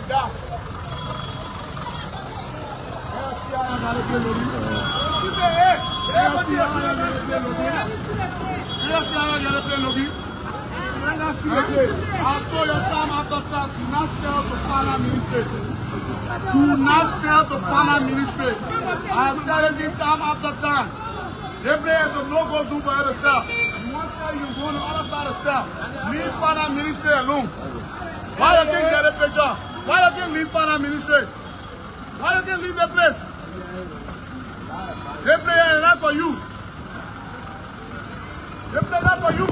Do not sell to final ministry. I have said it time after time. Liberia is a no-go zone for her to sell. You want to sell, you go on the other side to sell. Leave final ministry alone. Why you didn't get a picture? Why you didn't leave final ministry? Why you didn't leave the place? Liberia is not for you. Liberia is not for you.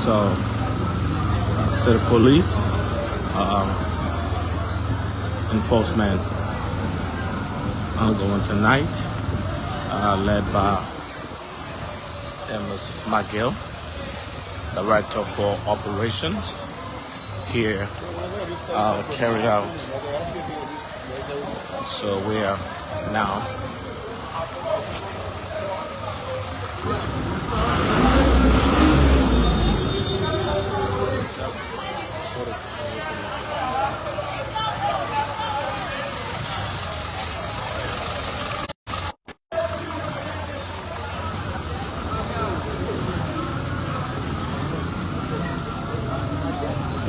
So, City Police, enforcement ongoing tonight, led by Ms. McGill, Director for Operations, here carried out. So we are now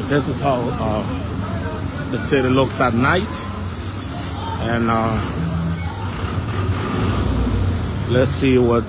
this is how the city looks at night, and let's see what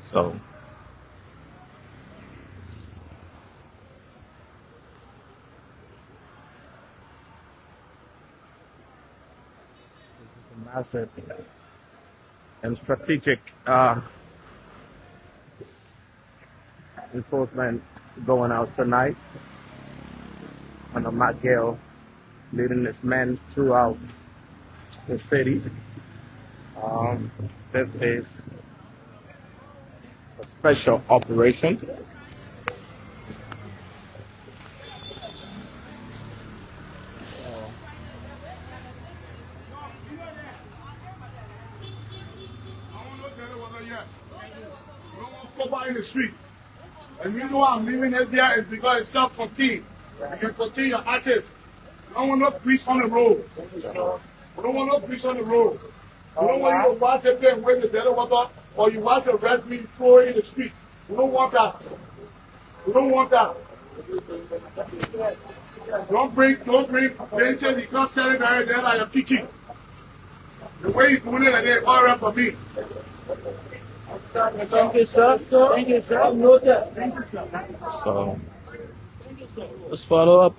so. This is a massive and strategic enforcement going out tonight. And McGill leading his men throughout the city. This is a special operation. In the street. And you know I'm leaving it there is because it's self-contained. You can contain your actions. You don't want no grease on the road. You don't want no grease on the road. You don't want you to wash the plate and wait the dead water, or you wash the red meat, throw it in the street. We don't want that. We don't want that. Don't bring danger. You can't sell it right there at your kitchen. The way you're doing it, and they're all right for me. Thank you, sir. Thank you, sir. Noted. Thank you, sir. So let's follow up.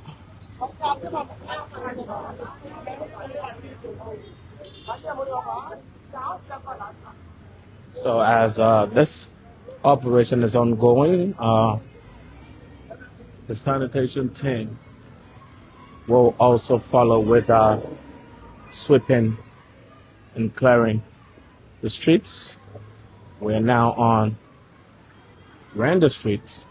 So as this operation is ongoing, the sanitation team will also follow with sweeping and clearing the streets. We are now on Randa Streets.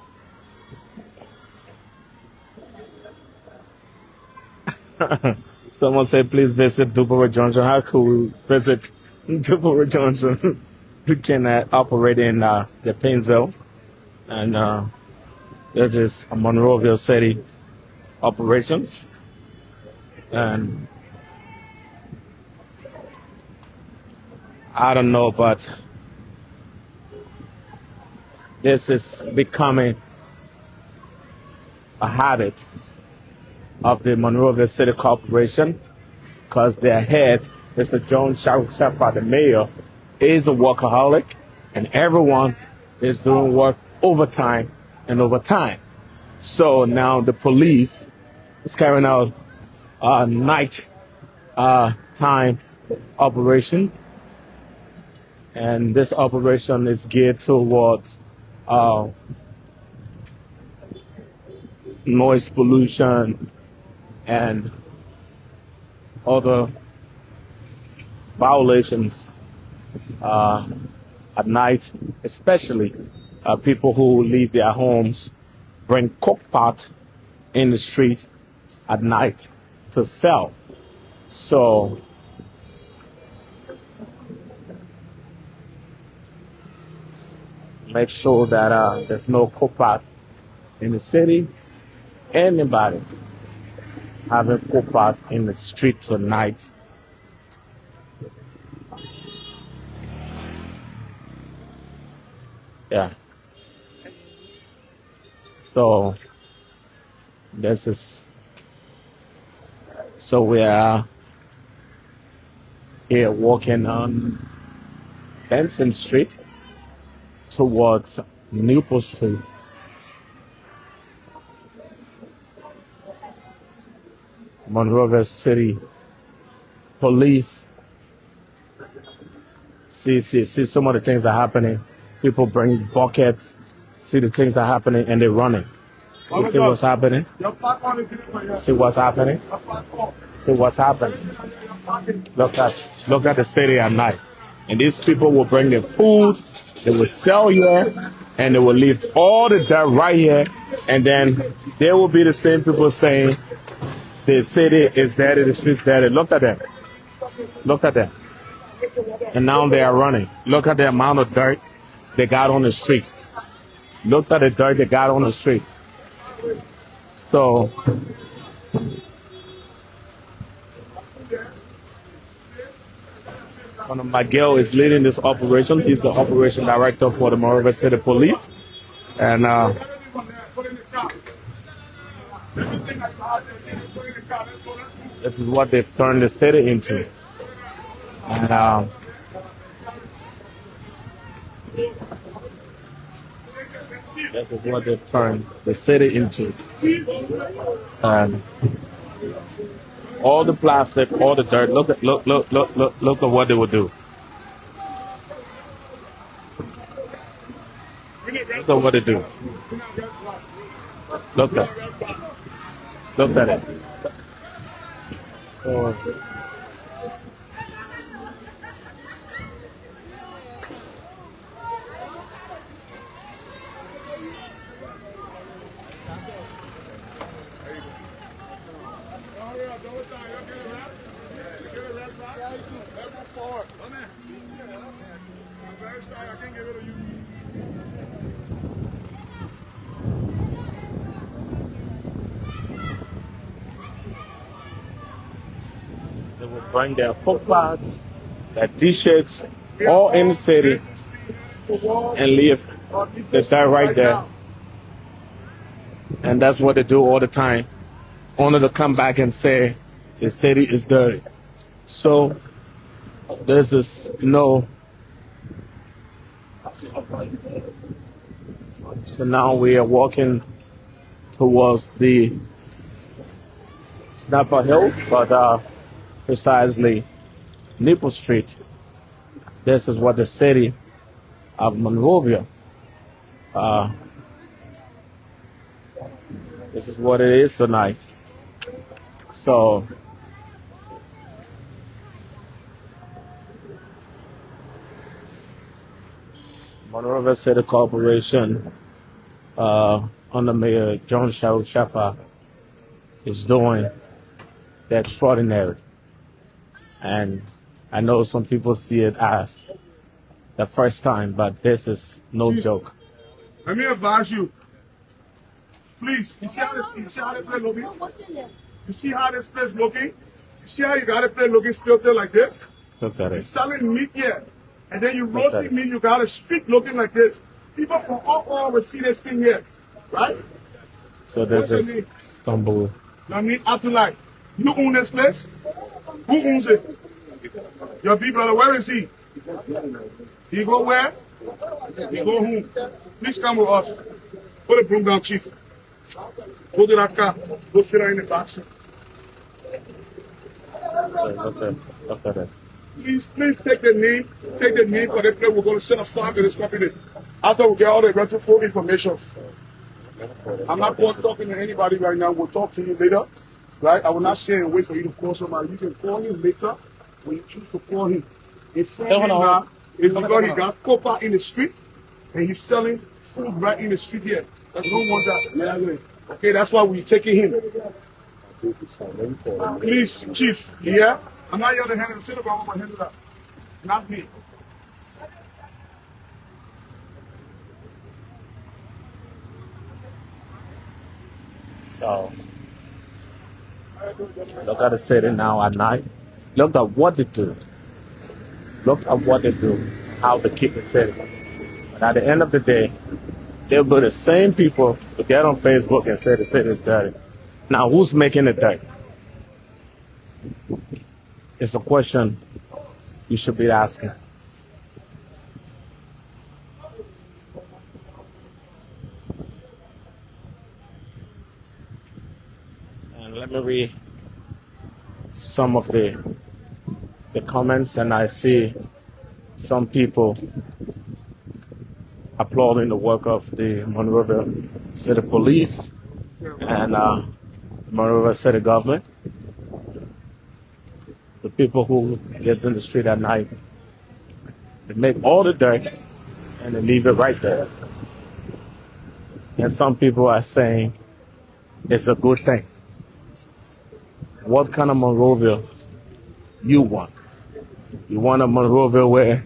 Someone said, please visit Liberia Junction. How could we visit Liberia Junction? We can operate in the Painesville. And this is a Monrovia City operations. And I don't know, but this is becoming a habit of the Monrovia City Corporation because their head, Mr. John Shaffer, the mayor, is a workaholic, and everyone is doing work overtime and overtime. So now the police is carrying out a night time operation, and this operation is geared towards noise pollution and other violations at night, especially people who leave their homes, bring cook pot in the street at night to sell. So make sure that there's no cook pot in the city. Anybody having cook pot in the street tonight, yeah. So this is, so we are here walking on Benson Street towards Newport Street. Monrovia City Police. See some of the things that are happening. People bring buckets, see the things that are happening, and they're running. You see what's happening? See what's happening? See what's happening? Look at the city at night. And these people will bring their food, they will sell here, and they will leave all the dirt right here. And then there will be the same people saying, the city is dirty, the streets dirty. Look at that. Look at that. And now they are running. Look at the amount of dirt they got on the streets. Look at the dirt they got on the street. So one of my girl is leading this operation. He's the operation director for the Monrovia City Police. And this is what they've turned the city into. And this is what they've turned the city into. And all the plastic, all the dirt. Look at what they would do. Look at what they do. Look at it. So, they will bring their cook pots, their t-shirts, all in the city, and leave the dirt right there. And that's what they do all the time, only to come back and say the city is dirty. So this is no. So now we are walking towards the Snapper Hill, but precisely Newport Street. This is what the city of Monrovia. This is what it is tonight. So Monrovia City Corporation under Mayor John Shaffer is doing the extraordinary. And I know some people see it as the first time, but this is no joke. Let me advise you. Please, you see how this place looking? You see how this place looking? You see how you got a place looking filter like this? Look at You're it. selling meat here. and then you roasting me, you got a street looking like this. People from all will see this thing here, right? So there's What's your this name? stumble. You know what I mean? Abdullah, you own this place? Who owns it? Your big brother, where is he? He go where? He go home. Please come with us. Put the broom down, chief. Go to that car. Go sit down in the back seat. Okay. Please take the name for the place. We're going to send a flag to this company. After we get all the rest of full information. I'm not going to talking to anybody right now. We'll talk to you later. Right? I will not stay and wait for you to call somebody. You can call him later when you choose to call him. Inform him now. It's because he got copa in the street and he's selling food right in the street here. You don't want that. Okay, that's why we're taking him. Please, chief, yeah? I'm not here to handle the cinema, I'm going to handle that. Not me. So look at the city now at night. Look at what they do. Look at what they do. How they keep the city. But at the end of the day, they'll be the same people to get on Facebook and say the city is dirty. Now, who's making it dirty? It's a question you should be asking. And let me read some of the comments, and I see some people applauding the work of the Monrovia City Police and Monrovia City government. The people who get in the street at night, they make all the dirt and they leave it right there. And some people are saying it's a good thing. What kind of Monrovia you want? You want a Monrovia where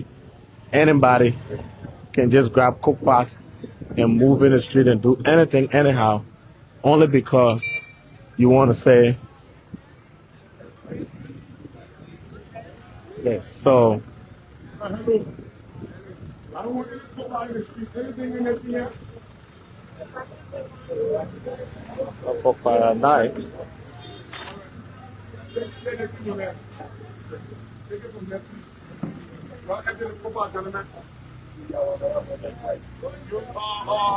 anybody can just grab cook pot and move in the street and do anything anyhow, only because you want to say, yes, so. I don't want you to put out in the street. Anything in this here? Cook pot at night. Take it from there. Take it from there, please. Y'all enter the cook out, gentlemen.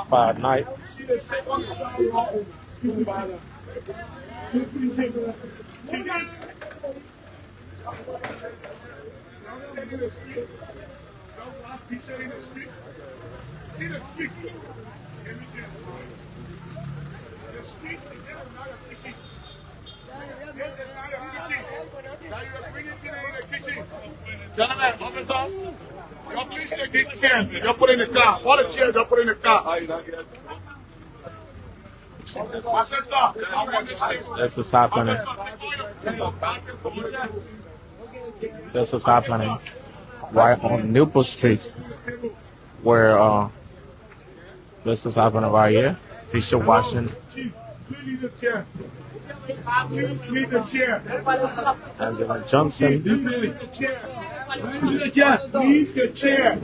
By night. See the second on the side of the excuse me, by in the street. Don't want pizza in the street. In the street. The street is not a kitchen. This is not a kitchen. Now you're bringing it in the kitchen. Gentlemen, officers, y'all please take these chairs. Y'all put in the car. All the chairs, y'all put in the car. This is happening. This is happening right on Newport Street, where this is happening right here. Bishop Washington. Please the chair. Please the chair. And Johnson. Please the chair. Please the chair.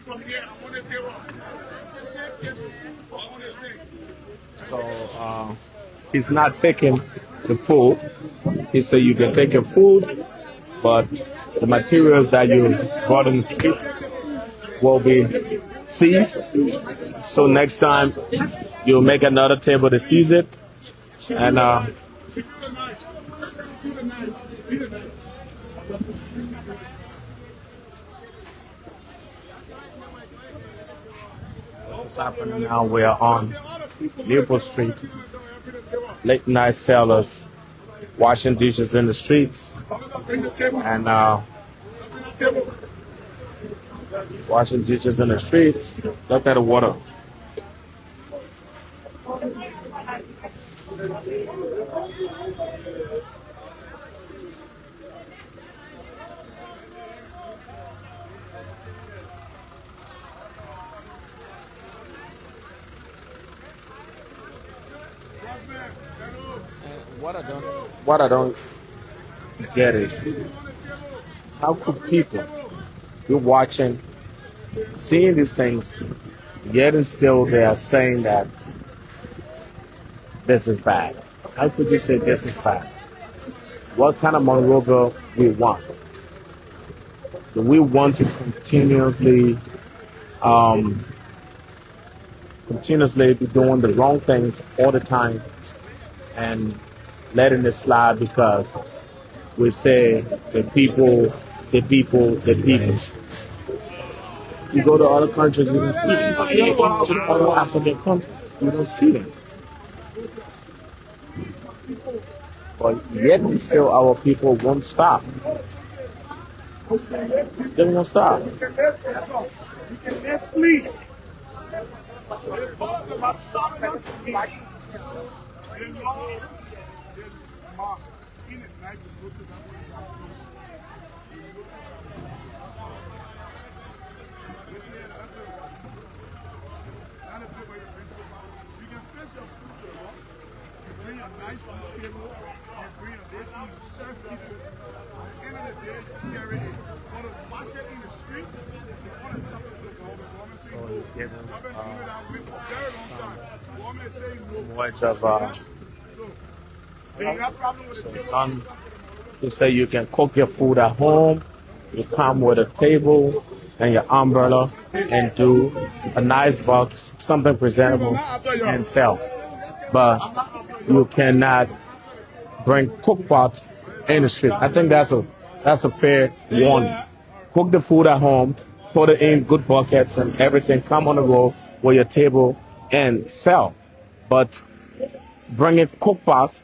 From here, I want to take this food from this thing. So he's not taking the food. He said you can take your food, but the materials that you brought in the street will be seized. So next time you'll make another table to seize it. And what's happening now? We are on Newport Street. late night sellers washing dishes in the streets Bring the table. and Bring the table. washing dishes in the streets. Look at the water. What I don't get is how could people be watching, seeing these things, yet and still they are saying that this is bad. How could you say this is bad? What kind of Monrovia we want? Do we want to continuously be doing the wrong things all the time and letting it slide because we say the people. You go to other countries, you don't see them. Just other African countries, you don't see them. But yet and still our people won't stop. They won't stop. Nice on the table, you bring a bed, you serve people. At the end of the day, you already go to wash it in the street. It's unacceptable to the government saying no. I've been doing that way for a very long time. The government is saying no. Much of They have problem with the table. you say you can cook your food at home. You come with a table and your umbrella and do a nice box, something presentable, and sell. But you cannot bring cook pots in the street. I think that's a fair warning. Cook the food at home, put it in good buckets and everything. Come on the road with your table and sell. But bringing cook pots,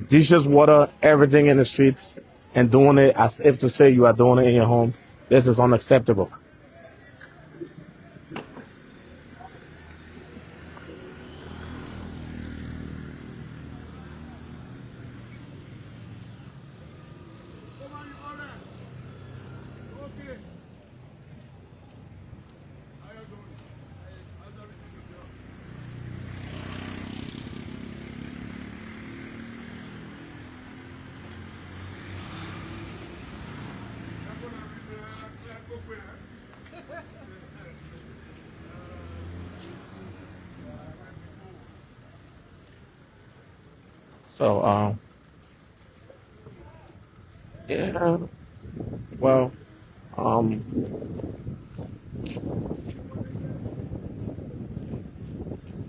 dishes, water, everything in the streets and doing it as if to say you are doing it in your home, this is unacceptable. So, yeah, well,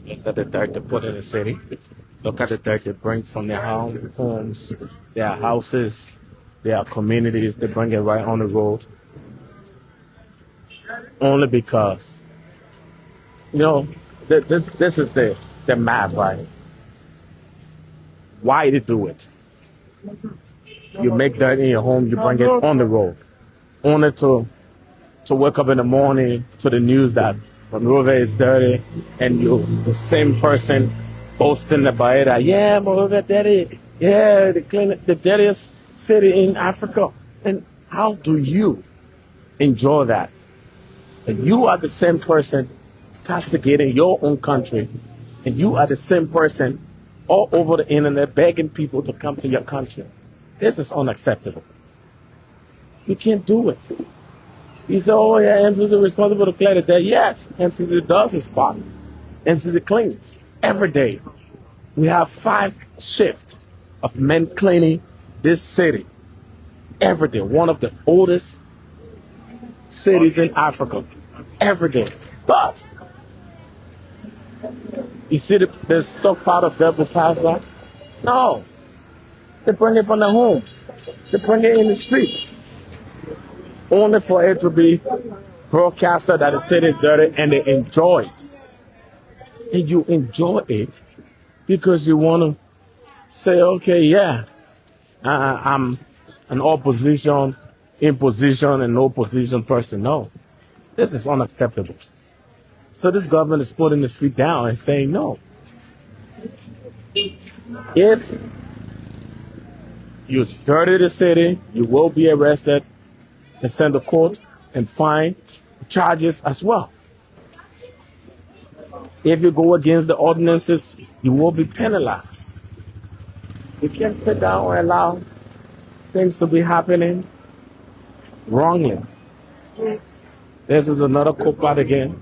look at the dirt they put in the city. Look at the dirt they bring from their homes, their houses, their communities. They bring it right on the road. Only because, this is the math, right? Why they do it? You make dirt in your home, you bring it on the road. Only to wake up in the morning to the news that Monrovia is dirty and you're the same person boasting about it. That, yeah, Monrovia dirty. Yeah, the dirtiest city in Africa. And how do you enjoy that? And you are the same person castigating your own country. And you are the same person all over the internet begging people to come to your country. This is unacceptable. You can't do it. You say, oh yeah, MCC is responsible to clear the dirt. Yes, MCC does its part. MCC cleans every day. We have 5 shifts of men cleaning this city every day. One of the oldest cities in Africa. Every day. But you see the stockpile of dirt will pass by? No. They bring it from their homes. They bring it in the streets. Only for it to be broadcasted that the city is dirty and they enjoy it. And you enjoy it because you want to say, okay, yeah, I'm an opposition, imposition, and opposition person. No, this is unacceptable. So this government is putting its feet down and saying, no. If you dirty the city, you will be arrested and sent to court and fined, charges as well. If you go against the ordinances, you will be penalized. You can't sit down and allow things to be happening wrongly. This is another cop-out again.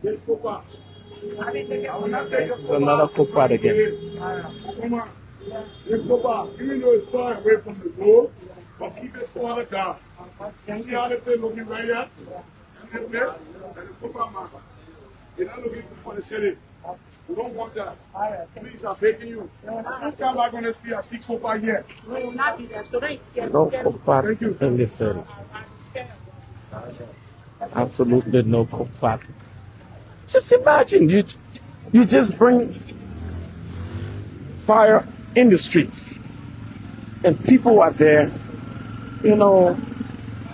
This is another cop-out again. This cop-out, even though it's far away from the road, but keep it further down. You see how they play looking right here? See this there? That's the cop-out marker. You're not looking for the city. We don't want that. Please, I'm begging you. Don't come back on the street and see cop-out here. No cop-out in this city. Absolutely no cop-out. Just imagine, you just bring fire in the streets and people are there, you know,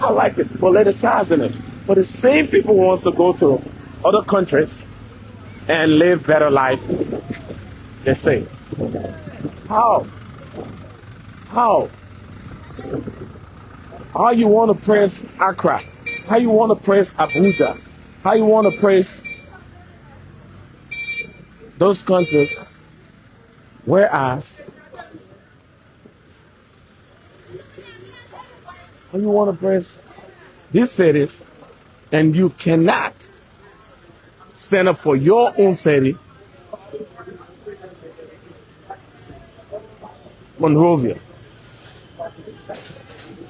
I like it, politicizing it. But the same people wants to go to other countries and live better life. They say, how? How you want to praise Accra? How you want to praise Abuja? How you want to praise those countries, whereas how you want to praise these cities and you cannot stand up for your own city, Monrovia.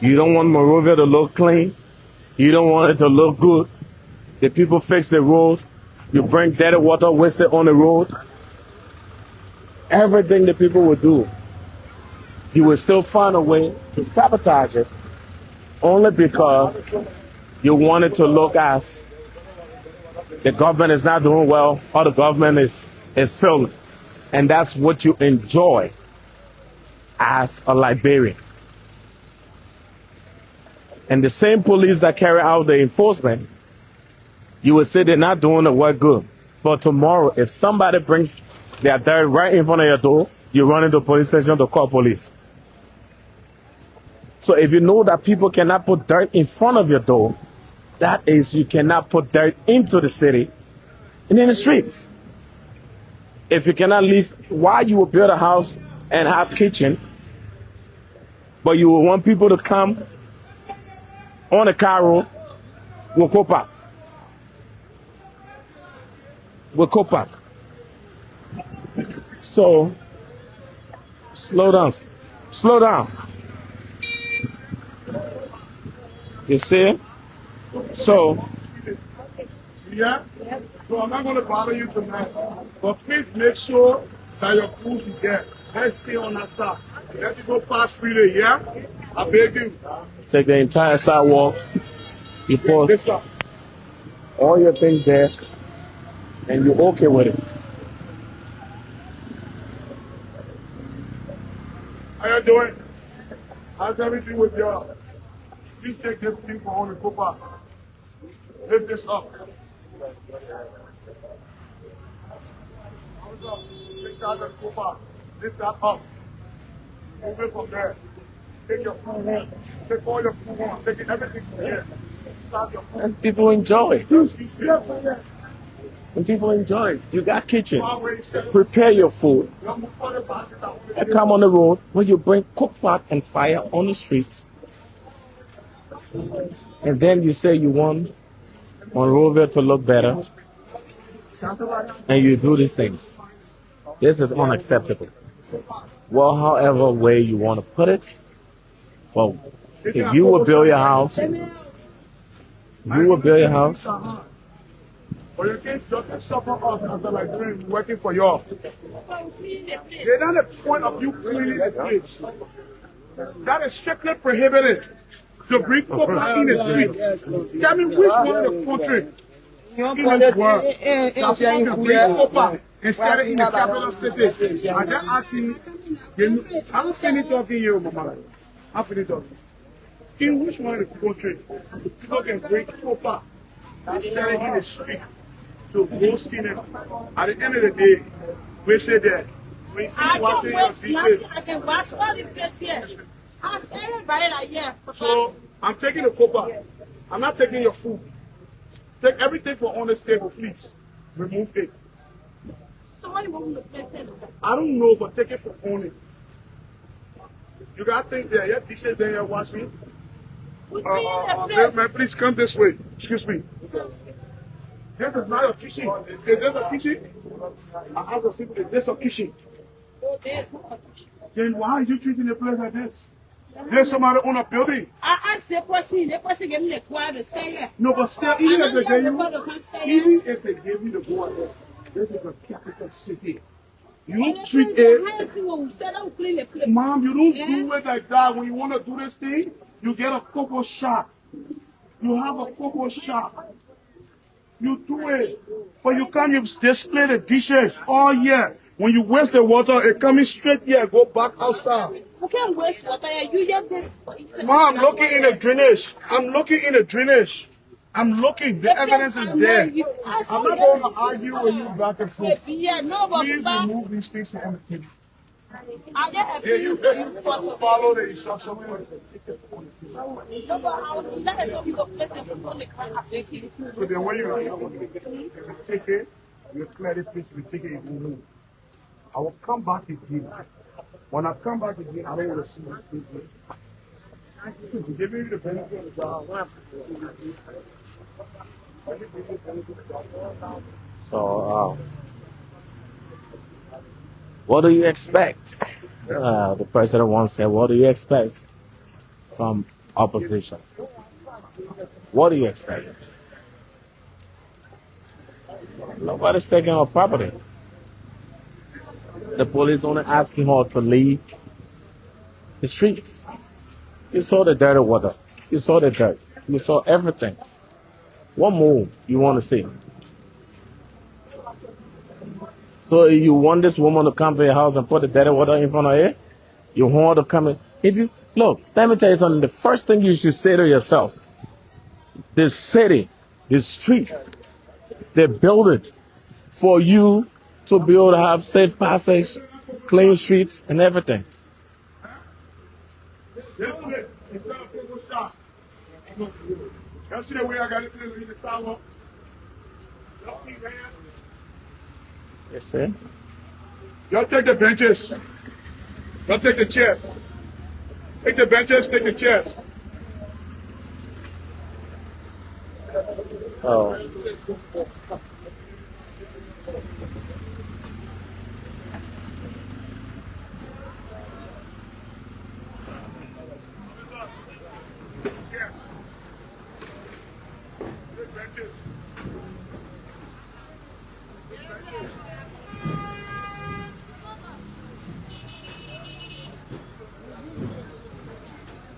You don't want Monrovia to look clean. You don't want it to look good. The people fix the road. You bring dirty water, waste it on the road. Everything the people will do, you will still find a way to sabotage it only because you want it to look as the government is not doing well or the government is failing. And that's what you enjoy as a Liberian. And the same police that carry out the enforcement, you would say they're not doing the work good. But tomorrow, if somebody brings their dirt right in front of your door, you run into the police station to call police. So if you know that people cannot put dirt in front of your door, that is, you cannot put dirt into the city and in the streets. If you cannot leave, why you will build a house and have kitchen, but you will want people to come on a car road, will cope up. Will cope up. So, slow down. Slow down. You see? So, yeah? So I'm not going to bother you tonight. But please make sure that your food you get, let's stay on that side. Let you go past freely, yeah? I beg you. Take the entire sidewalk. You put This up. all your things there, and you're okay with it. How you doing? How's everything with y'all? Please take this thing for home and go back. Lift this up. Hold up. Take that and go back. Lift that up. Move it from there. Take your food home. Take all your food home. Take everything from here. Start your food. And people enjoy it. And people enjoy it. You got kitchen. Prepare your food. And come on the road where you bring cook pot and fire on the streets. And then you say you want Monrovia to look better. And you do these things. This is unacceptable. Well, however way you want to put it. Well, if you will build your house, But you can't just suffer us as a Liberian working for y'all. They're not the point of you cleaning the streets. That is strictly prohibited. To bring people in the street. Tell me which one in the country in this world that's going to bring Opa and set it in the capital city. I just asked him, I'm finished talking here, Mama. I'm finished talking. In which one of the country people can bring Opa and set it in the street to ghost him? At the end of the day, we say that when you finish washing your dishes, I can wash all the plates here. Ask everybody like, yeah. so I'm taking the Opa. I'm not taking your food. Take everything for on this table, please. Remove it. So what do you want the plate in? I don't know, but take it for owning. You got things there. Your dishes there, you're washing. Man, please come this way. Excuse me. This is not a kitchen. Is this a kitchen? I ask the people, is this a kitchen? Oh, there's not. Then why are you treating the place like this? There's somebody on a building. I asked the person getting the choir to say it. No, but still, even if they give you the go ahead, this is a capital city. You don't treat it. Mom, you don't do it like that. When you want to do this thing, you get a cocoa shop. You have a cocoa shop. You do it. But you can't just display the dishes all year. When you waste the water, it coming straight here, go back outside. You can't waste water. You just Mom, I'm looking in the drainage. I'm looking in the drainage. I'm looking. The evidence is there. I'm not going to argue with you back and forth. Please remove these things from the table. Yeah, you follow the instruction. So then when you take it, you clear it, please, you take it, you move. I will come back again. When I come back again, I don't want to see this thing. To give you the benefit of the doubt. So, what do you expect? The president once said, what do you expect from opposition? What do you expect? Nobody's taking our property. The police only asking her to leave the streets. You saw the dirty water. You saw the dirt. You saw everything. What more you want to see? So you want this woman to come to your house and put the dirty water in front of her? You want her to come in? If you look, let me tell you something. The first thing you should say to yourself: this city, this streets, they built it for you to be able to have safe passage, clean streets, and everything. You see the way I got it in the sidewalk? Yes, sir. Y'all take the benches. Y'all take the chairs. Take the benches, take the chairs. Oh.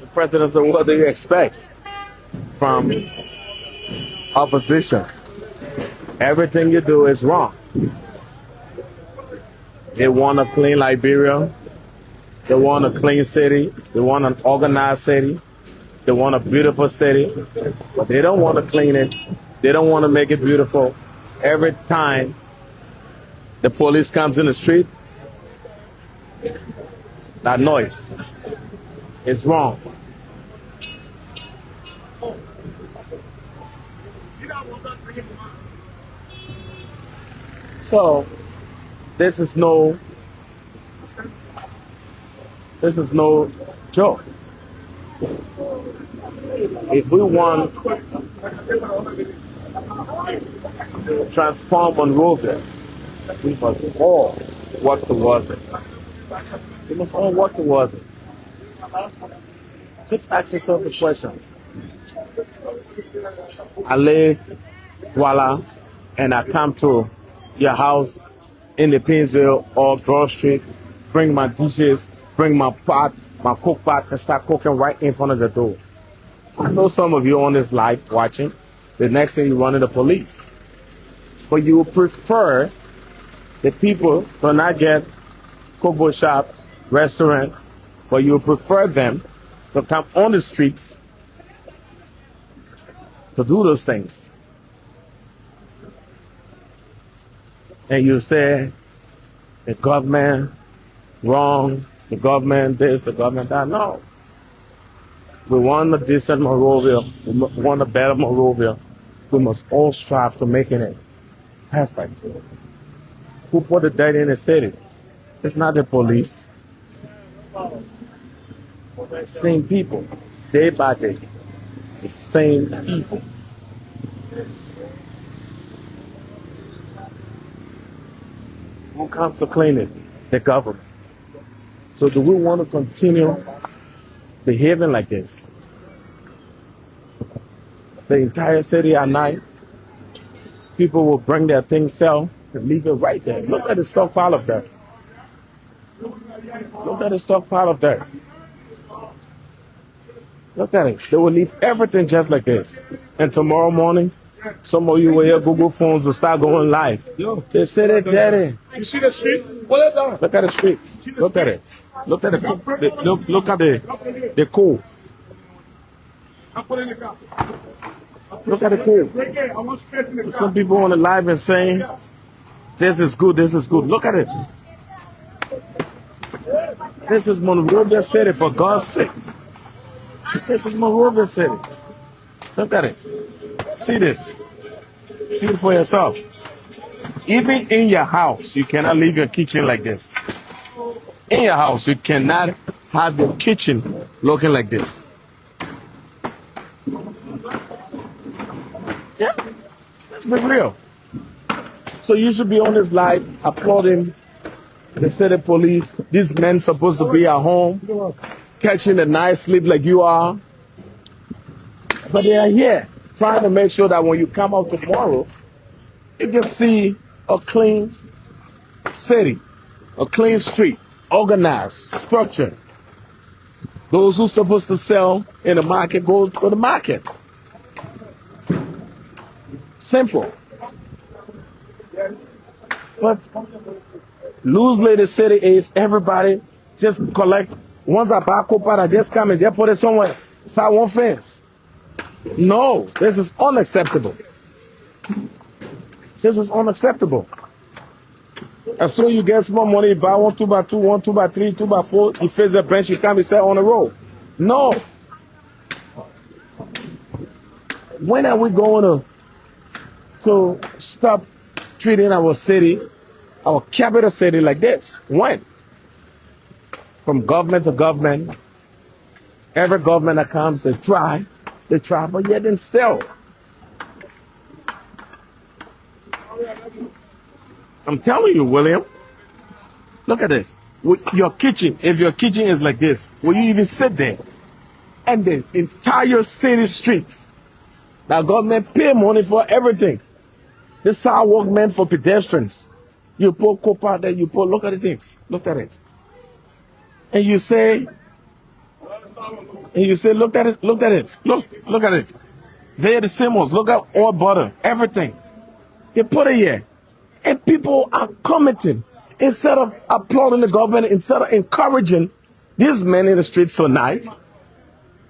The president said, what do you expect from opposition? Everything you do is wrong. They want a clean Liberia. They want a clean city. They want an organized city. They want a beautiful city. But they don't want to clean it. They don't want to make it beautiful. Every time the police comes in the street, that noise is wrong. So this is no joke. If we want to transform Monrovia, we must all work towards it. We must all work towards it. Just ask yourself the questions. I live, voila, and I come to your house in the Painesville or Broad Street, bring my dishes, bring my pot, my cook pot, and start cooking right in front of the door. I know some of you on this live watching. The next thing you run to the police. but you prefer the people to not get cocoa shop, restaurant, but you prefer them to come on the streets to do those things. And you say the government wrong, the government this, the government that. No. We want a decent Monrovia. We want a better Monrovia. We must all strive to making it perfect. Who put the dirt in the city? It's not the police. The same people, day by day. The same people. Who comes to clean it? The government. So do we want to continue behaving like this? The entire city at night, people will bring their things, sell, and leave it right there. Look at the stockpile of dirt. Look at the stockpile of dirt. Look at it. They will leave everything just like this. And tomorrow morning, some of you will hear Google phones will start going live. They say they're dirty. You see the street? Pull it down. Look at the streets. Look at it. Look at it. Look at the coal. I put it in the car. Look at the coal. Some people on the live and saying, this is good, this is good. Look at it. This is Monrovia City, for God's sake. This is Monrovia City. Look at it. See this. See it for yourself. Even in your house, you cannot leave your kitchen like this. In your house, you cannot have your kitchen looking like this. Yeah, let's be real. So you should be on this live applauding the city police. These men supposed to be at home, catching a nice sleep like you are. But they are here, trying to make sure that when you come out tomorrow, you can see a clean city, a clean street, organized, structured. Those who are supposed to sell in the market go to the market. Simple. But loosely the city is everybody just collect. Once a bar copa, just come and just put it somewhere. Side one fence. No, this is unacceptable. This is unacceptable. As soon as you get small money, you buy 1 2x2, 1 2x3, 2x4, you face the bench, you come and sell on the road. No. When are we going to stop treating our city, our capital city like this? When? From government to government, every government that comes, they try, but yet and still. I'm telling you, William, look at this. With your kitchen, if your kitchen is like this, will you even sit there? And the entire city streets, the government pay money for everything. The sidewalk meant for pedestrians. You put copa there, look at the things, look at it. And you say, look at it, look at it. They're the same ones, look at all butter, everything. They put it here. And people are commenting. Instead of applauding the government, instead of encouraging these men in the streets tonight,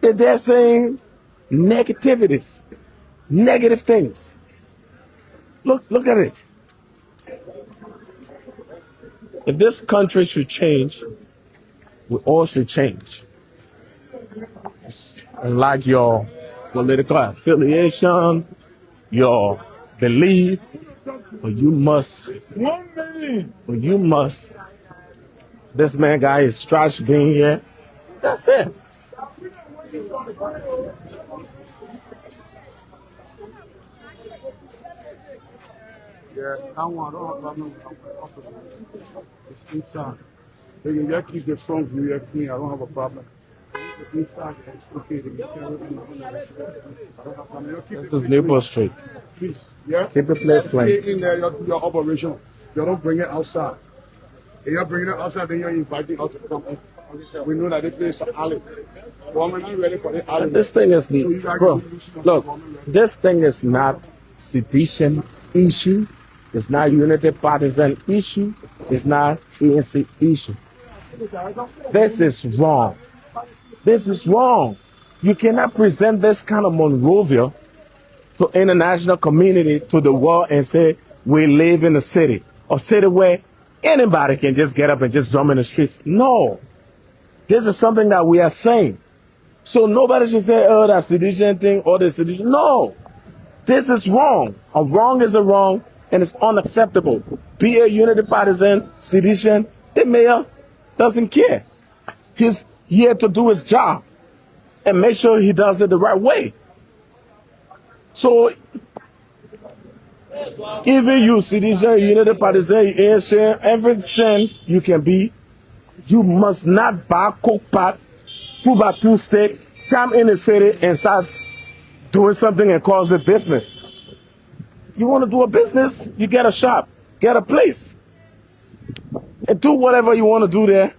they're saying negativities, negative things. Look at it. If this country should change, we all should change. Unlike your political affiliation, your belief, but you must. This man guy is trash being here. That's it. Yeah, I don't have a problem with inside. They can keep the front view clean. I don't have a problem. Inside, it's okay. This is Newport Street. Yeah? Keep the place clean. Stay in there, your operation. You don't bring it outside. If you're bringing it outside, then you're inviting us to come in. We know that this place is an alley. Woman, are ready for the alley? This thing is bro. Look, this thing is not sedition issue. It's not unity partisan issue. It's not ANC issue. This is wrong. This is wrong. You cannot present this kind of Monrovia to international community, to the world, and say we live in a city where anybody can just get up and just drum in the streets. No, this is something that we are saying. So nobody should say, oh, that sedition thing or the sedition. No, this is wrong. A wrong is a wrong, and it's unacceptable. Be a unity partisan, sedition. The mayor doesn't care. He's here to do his job and make sure he does it the right way. So even you, citizen, unity partisan, every shame you can be, you must not buy coke pot, 2x2 stick, come in the city and start doing something and cause it business. You want to do a business, you get a shop, get a place, and do whatever you want to do there,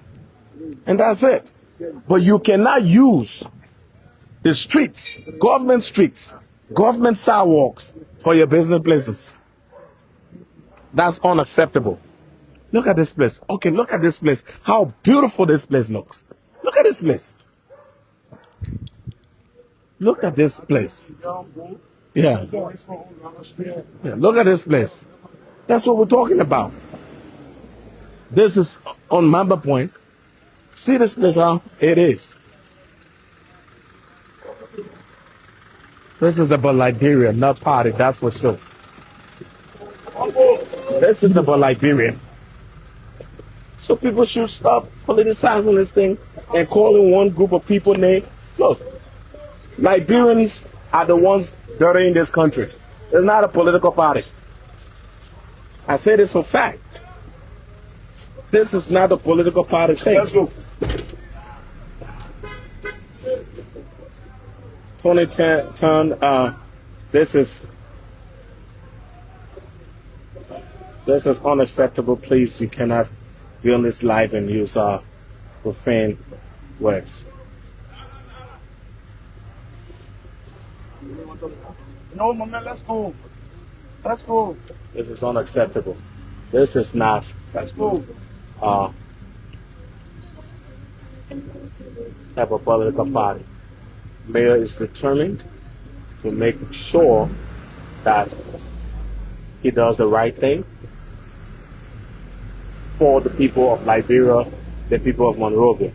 and that's it. But you cannot use the streets, government sidewalks for your business places. That's unacceptable. Look at this place. Okay, look at this place. How beautiful this place looks. Look at this place. Look at this place. Yeah. Look at this place. That's what we're talking about. This is on Mamba Point. See this place, how it is. This is about Liberia, not party, that's for sure. This is about Liberia. So people should stop politicizing this thing and calling one group of people names. Look, Liberians are the ones dirtying this country. It's not a political party. I say this for fact. This is not a political party thing. Let's go. 2010, this is unacceptable. Please, you cannot be on this live and use profane words. No, my man, let's go. Let's go. This is unacceptable. This is not. Let's go. Type of political party. Mayor is determined to make sure that he does the right thing for the people of Liberia, the people of Monrovia.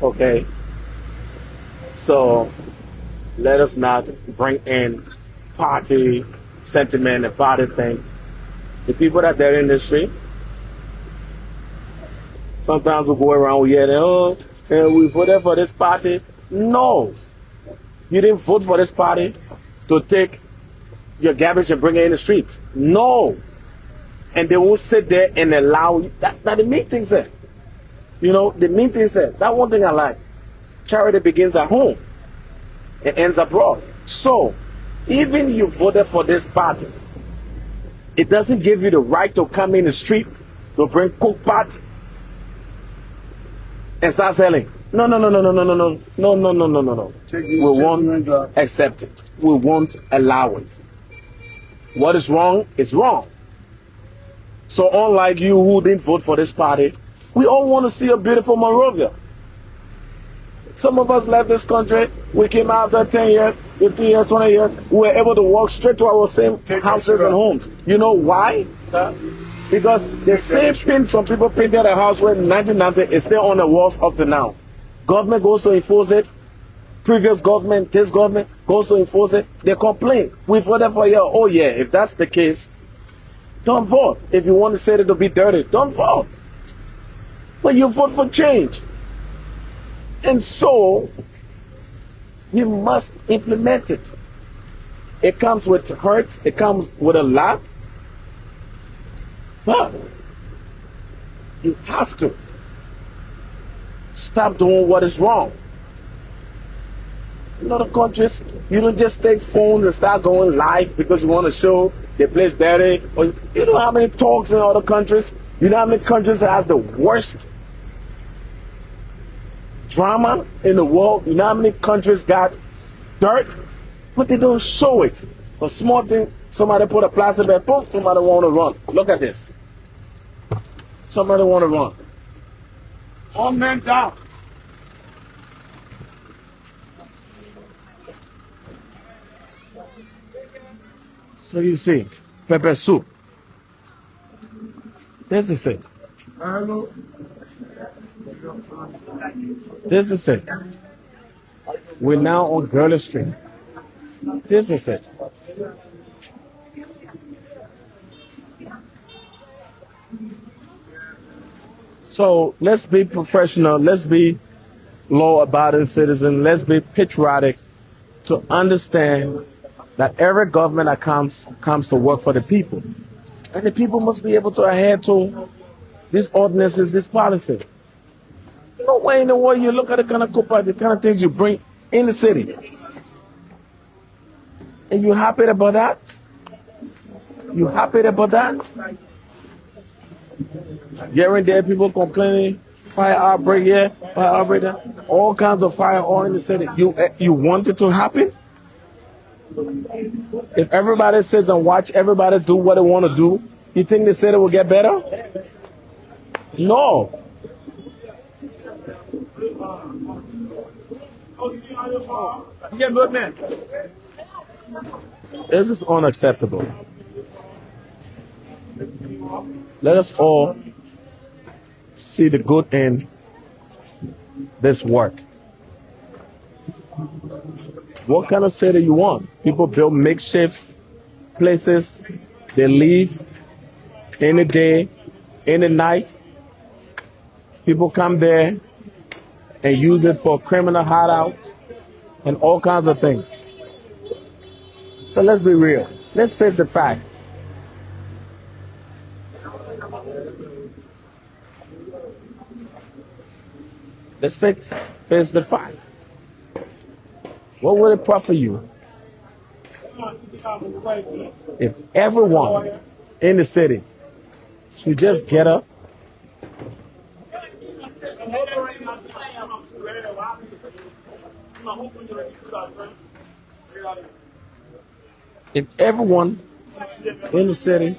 Okay? So let us not bring in party sentiment and party thing. The people that are in the street, sometimes we go around here and we voted for this party. No, you didn't vote for this party to take your garbage and bring it in the streets. No, and they won't sit there and allow you. That the main thing said. You know, the main thing said. That one thing I like. Charity begins at home and ends abroad. So, even you voted for this party, it doesn't give you the right to come in the street to bring coke pot and start selling. No. We won't accept it. We won't allow it. What is wrong is wrong. So unlike you who didn't vote for this party, we all want to see a beautiful Monrovia. Some of us left this country. We came out after 10 years, 15 years, 20 years. We were able to walk straight to our same houses and homes. You know why? Sir? Because the same paint some people painted a house with in 1990 is still on the walls up to now. Government goes to enforce it. Previous government, this government goes to enforce it. They complain. We voted for you. Oh yeah, if that's the case, don't vote. If you want the city to be dirty, don't vote. But you vote for change. And so, you must implement it. It comes with hurts. It comes with a lot. But you have to stop doing what is wrong. In other countries, you don't just take phones and start going live because you want to show the place dirty. Or you know how many talks in other countries? You know how many countries has the worst drama in the world? You know how many countries got dirt? But they don't show it. A small thing, Somebody put a plastic bag, boom, somebody want to run. Look at this. Somebody want to run. All men down. So you see, pepper soup. This is it. Hello. This is it. We're now on Girly Street. This is it. So let's be professional. Let's be law-abiding citizens. Let's be patriotic to understand that every government that comes to work for the people. And the people must be able to adhere to these ordinances, this policy. No way in the world you look at the kind of things you bring in the city. And you happy about that? You happy about that? Here and there, people complaining, fire outbreak here, fire outbreak there, all kinds of fire all in the city. You want it to happen? If everybody sits and watch everybody do what they want to do, you think the city will get better? No. Yeah, good man. This is unacceptable. Let us all see the good in this work. What kind of city you want? People build makeshift places. They leave in the day, in the night. People come there and use it for criminal hideouts and all kinds of things. So let's be real. Let's face the fact. Let's face the fact. What would it profit you if everyone in the city should just get up? If everyone in the city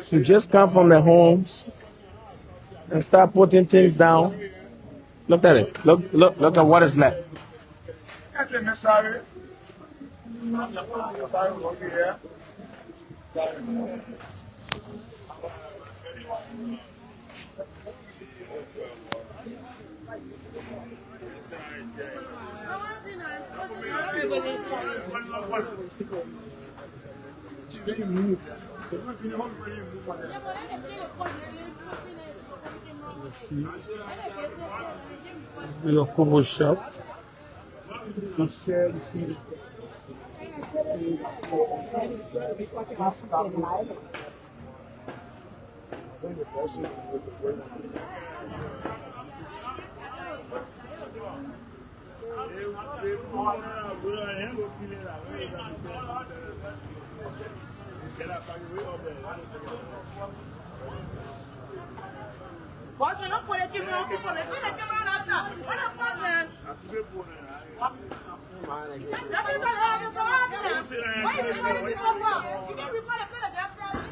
should just come from their homes and start putting things down. Look at it. Look at what is left. Your combo shop. Boss, we're not putting people on people. Let's see the camera outside. What the fuck, man? Let me run around this around. Why are you recording people for? You can record a bit of their family.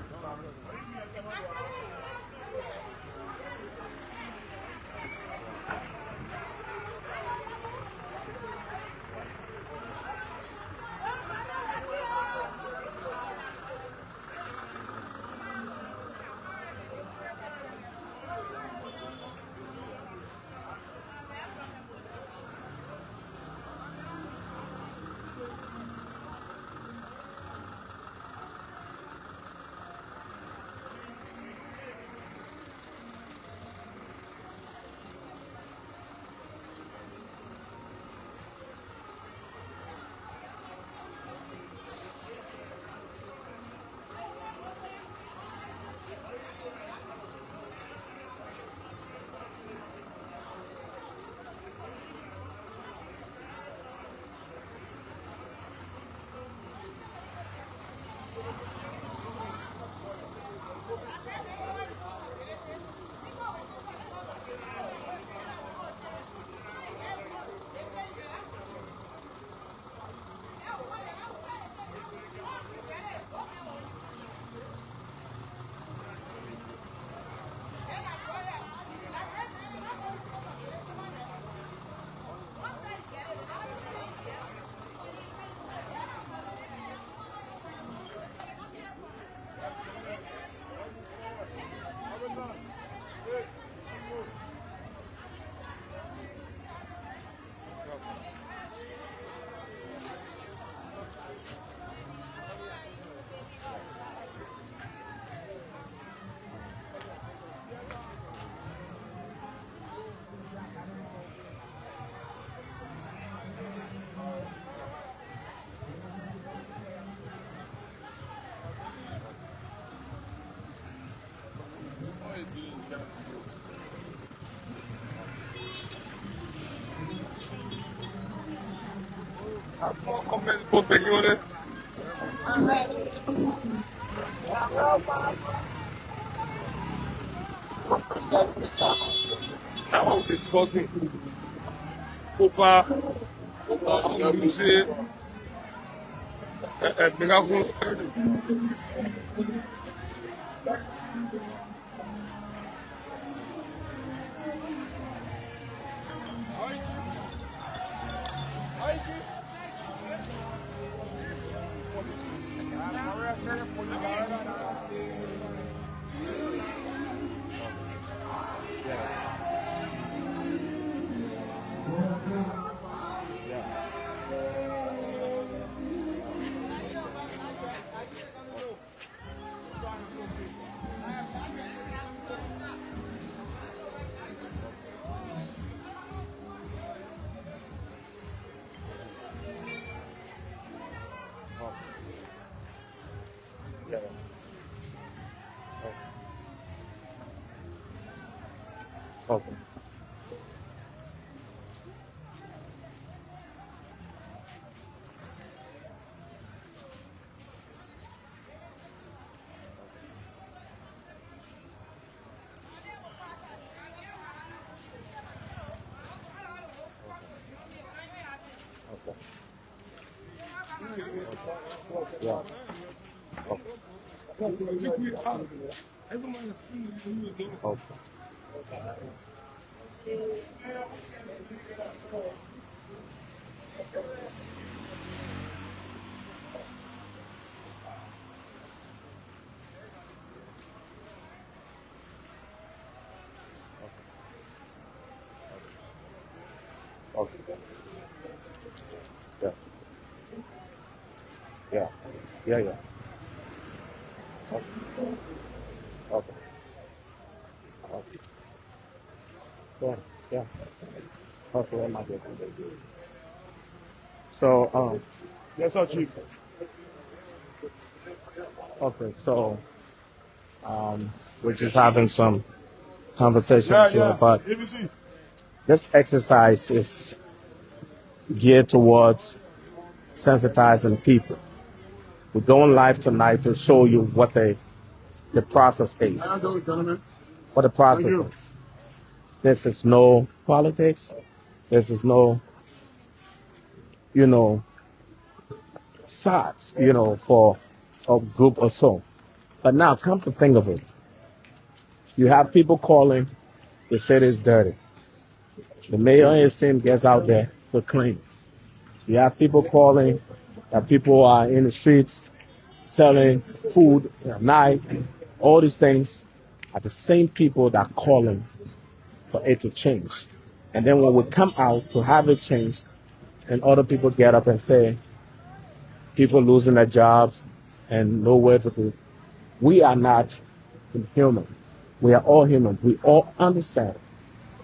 Now we're discussing Copa, Musée, Megaphone. Okay. Yeah. Okay. Okay. Yeah. Yeah. Yeah. Yeah. Okay. Okay. Okay. Yeah. Yeah. Okay. That might be good. So, Yes, sir, Chief. okay. So, we're just having some conversations Yeah, here, yeah. but ABC. this exercise is geared towards sensitizing people. We're going live tonight to show you what the process is, How you doing, gentlemen? what the process Thank you. is. This is no politics. This is no, sides, for a group or so. But now, come to think of it, you have people calling, the city is dirty. The mayor and his team gets out there to clean. You have people calling that people are in the streets selling food at night. All these things are the same people that are calling for it to change. And then when we come out to have it changed, and other people get up and say, people losing their jobs and nowhere to do. We are not inhuman. We are all humans. We all understand.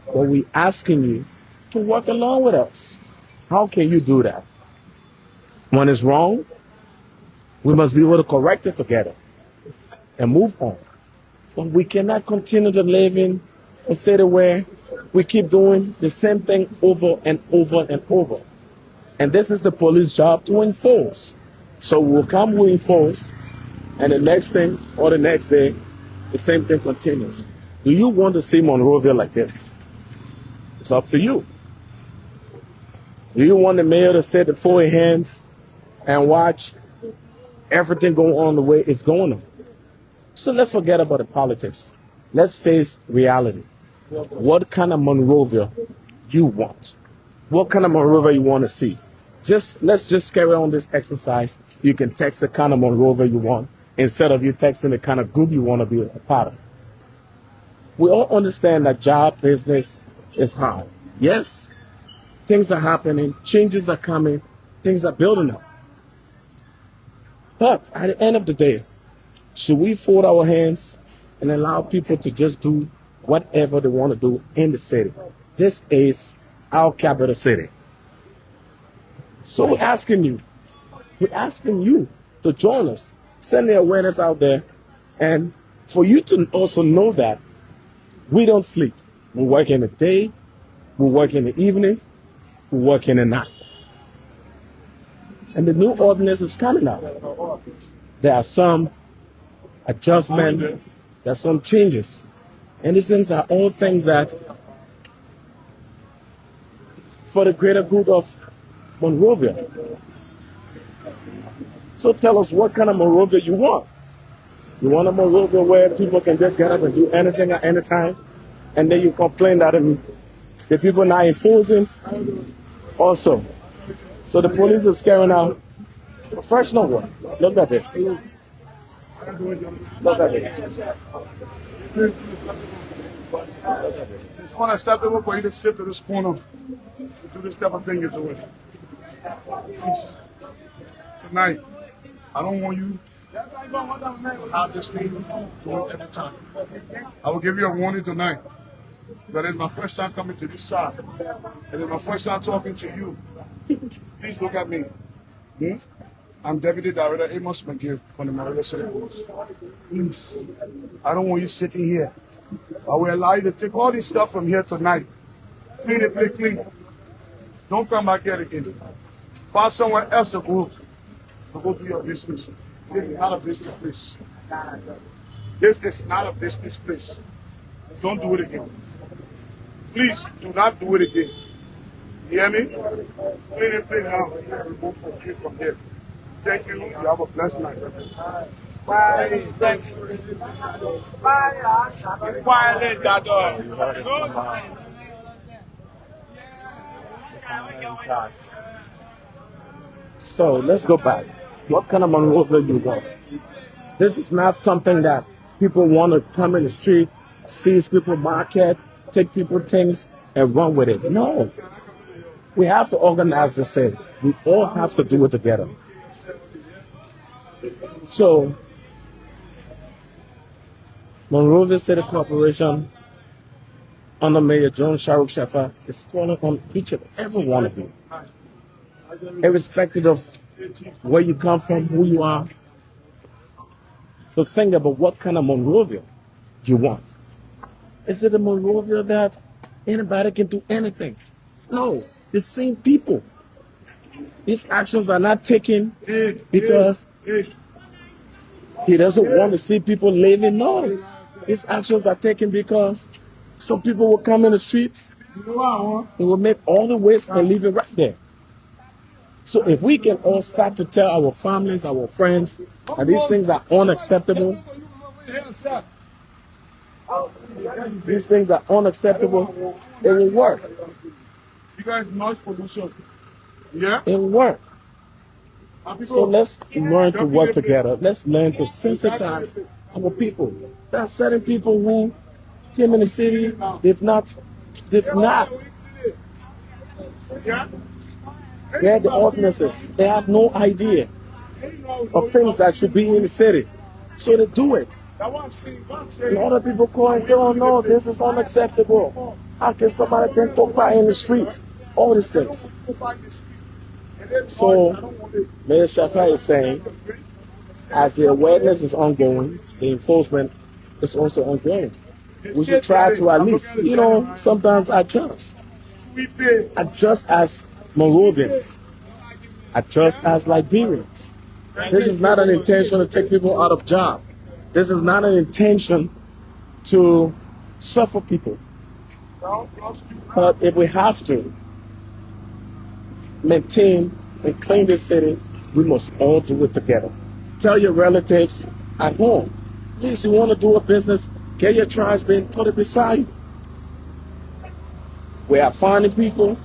But we're asking you to work along with us. How can you do that? When it's wrong, we must be able to correct it together and move on. But we cannot continue to live in a city where we keep doing the same thing over and over and over. And this is the police job to enforce. So we'll come, we enforce, and the next thing or the next day, the same thing continues. Do you want to see Monrovia like this? It's up to you. Do you want the mayor to sit at four hands and watch everything go on the way it's going on? So let's forget about the politics. Let's face reality. What kind of Monrovia you want? What kind of Monrovia you want to see? Let's just carry on this exercise. You can text the kind of Monrovia you want instead of you texting the kind of group you want to be a part of. We all understand that job business is hard. Yes, things are happening, changes are coming, things are building up. But at the end of the day, should we fold our hands and allow people to just do whatever they want to do in the city? This is our capital city. So we're asking you to join us, send the awareness out there, and for you to also know that we don't sleep. We work in the day, we work in the evening, we work in the night. And the new ordinance is coming out. There are some adjustment, there are some changes. And these things are all things that for the greater good of Monrovia. So tell us what kind of Monrovia you want. You want a Monrovia where people can just get up and do anything at any time, and then you complain that the people not enforcing also. So the police is carrying out professional work. Look at this. Look at this. It's unacceptable for you to sit to this corner and do this type of thing you're doing. Please. Tonight, I don't want you to have this thing going every time. I will give you a warning tonight. But it's my first time coming to this side. And it's my first time talking to you. Please look at me. I'm Deputy Director Amos McGill from the Monrovia City Police. Please, I don't want you sitting here. I will allow you to take all this stuff from here tonight. Clean it, play clean. Don't come back here again. Find somewhere else to go do your business. This is not a business place. This is not a business place. Don't do it again. Please do not do it again. You hear me? Clean it, play now. Remove from here. Thank you. You have a blessed night. Bye. Thank you. Bye. Quietly, Dad. So let's go back. What kind of Monrovia you want? This is not something that people want to come in the street, seize people market, take people things and run with it. No. We have to organize the city. We all have to do it together. So, Monrovia City Corporation under Mayor John Sharuk Sheffer is calling on each and every one of you, irrespective of where you come from, who you are, to think about what kind of Monrovia you want. Is it a Monrovia that anybody can do anything? No, the same people. These actions are not taken because he doesn't want to see people living. No, these actions are taken because some people will come in the streets and will make all the waste and leave it right there. So if we can all start to tell our families, our friends, that these things are unacceptable, these things are unacceptable, it will work. You guys noise pollution. Yeah? It will work. So let's learn to work together. Let's learn to sensitize our people. There are certain people who came in the city, they've not read the ordinances. They have no idea of things that should be in the city. So they do it. And other people call and say, oh no, this is unacceptable. How can somebody then go by in the street? All these things. So Mayor Shaffer is saying, as the awareness is ongoing, the enforcement is also ongoing. We should try to at least, sometimes adjust. Adjust as Monrovians. Adjust as Liberians. This is not an intention to take people out of job. This is not an intention to suffer people. But if we have to maintain and clean the city, we must all do it together. Tell your relatives at home, please, you want to do a business, get your trash bin, put it beside you. We are finding people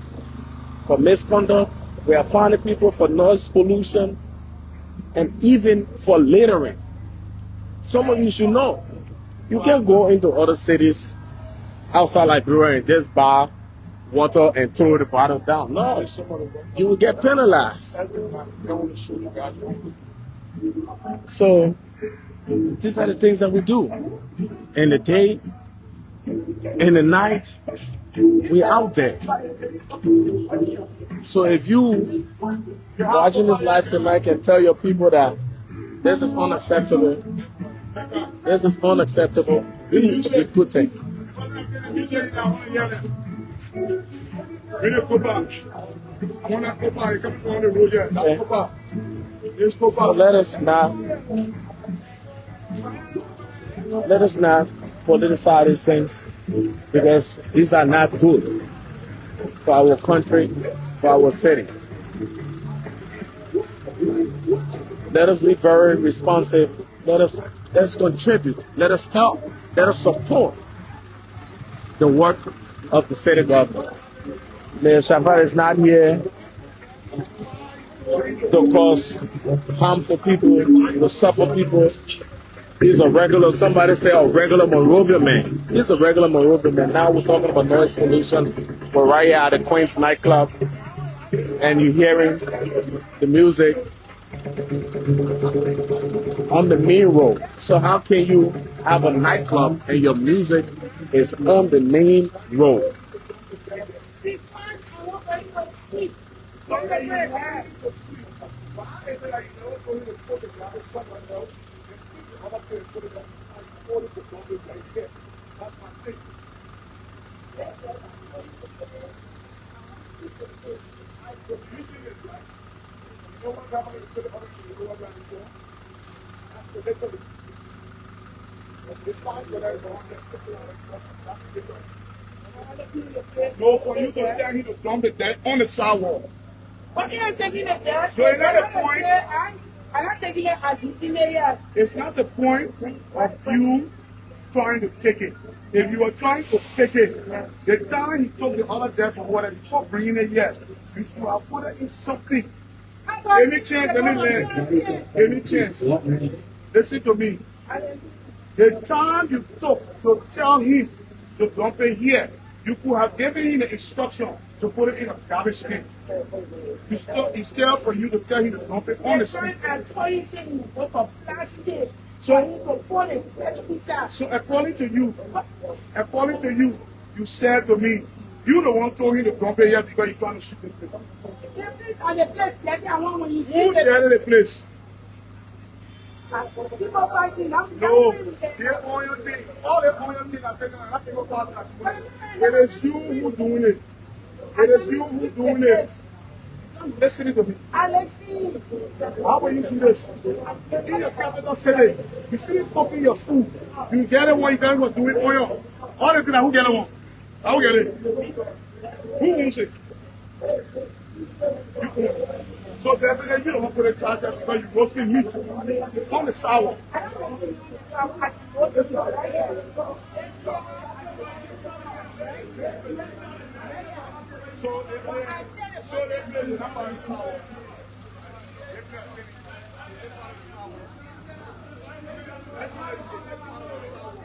for misconduct. We are finding people for noise pollution and even for littering. Some of you should know, you can go into other cities outside Liberia and just buy water and throw the bottle down. No, you will get penalized. So these are the things that we do. In the day, in the night, we out there. So if you watching this live tonight can tell your people that this is unacceptable, really a good thing. I want that Copa. You're coming from the road here. That's Okay. Copa. Here's Copa. So let us not politicize these things because these are not good for our country, for our city. Let us be very responsive. Let's contribute. Let us help. Let us support the work of the city government. Mayor Shafar is not here to cause harm for people, to suffer people. He's a regular, somebody say a regular Monrovia man. He's a regular Monrovia man. Now we're talking about noise pollution. We're right here at the Queen's nightclub and you're hearing the music on the main road. So how can you have a nightclub and your music is on the main road? No, for you to tell him to dump it there on the sidewalk. But you're taking it there. So is that the point? I'm not taking it at the area. It's not the point of you trying to take it. If you were trying to take it, the time he took the other death from water before bringing it here, you should have put it in something. Any chance, let me learn. Any chance. Listen to me. The time you took to tell him to dump it here, you could have given him the instruction to put it in a garbage can. It's still for you to tell him to dump it on the street. So according to you, you said to me, you the one told him to dump it here because you're trying to shoot people. Who the the place? No, they're on your thing. All the on your thing are saying that people passing at you. It is you who doing it. It is you who doing it. Listen to me. Alexi. How will you do this? In your capital city, you still cooking your food. You get it when you can't go do it on your. All the people who get it one. I'll get it. Who wants it? You won't. So definitely you don't want to put a charge there because you roasting meat on the sour. So they play the number in sour. They play a city. Is it part of the sour? Let's part of the sour.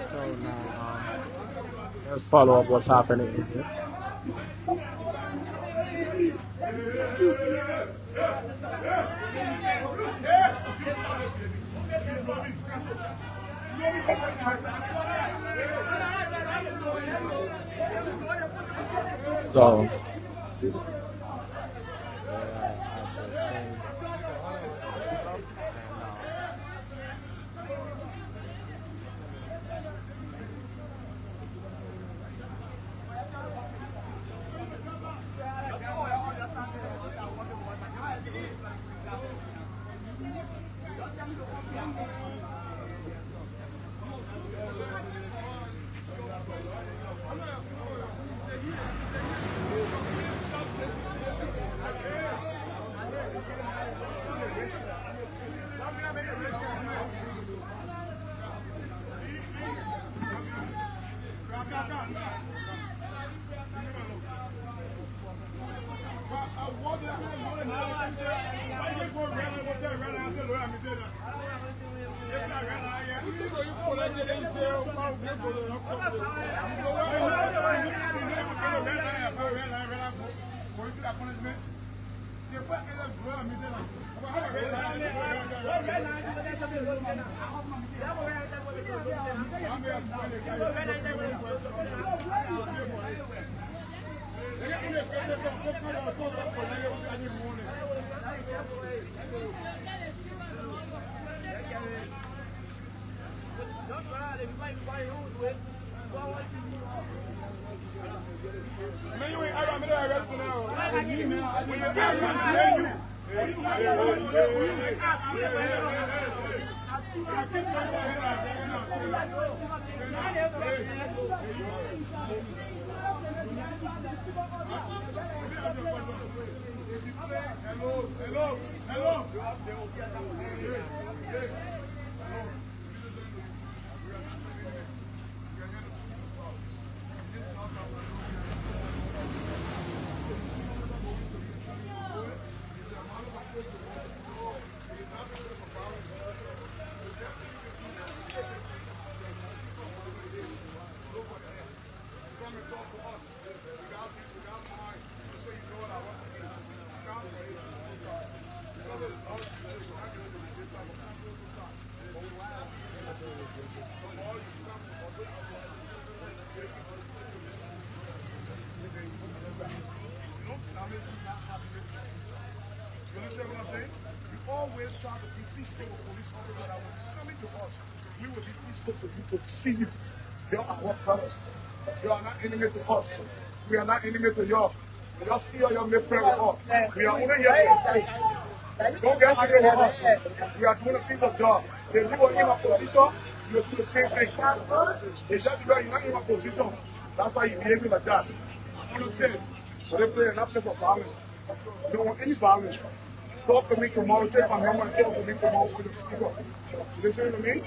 So now, let's follow up what's happening here. So, Man, you ain't I got me there arrested now. When you're very Hello. You understand what I'm saying? We always try to be peaceful with police officers that when you coming to us, we will be peaceful to you, to see you. You are our brothers. You are not enemy to us. We are not enemy to y'all. Y'all see how y'all make friends with us. We are only here for the face. Don't get angry with us. We are doing a piece of job. If you were in a position, you will do the same thing. It's just because you're not in a position. That's why you're behaving like that. I understand. But they play enough for violence. You don't want any violence. Talk to me tomorrow. Take my number and talk to me tomorrow with the speaker. You listen to me?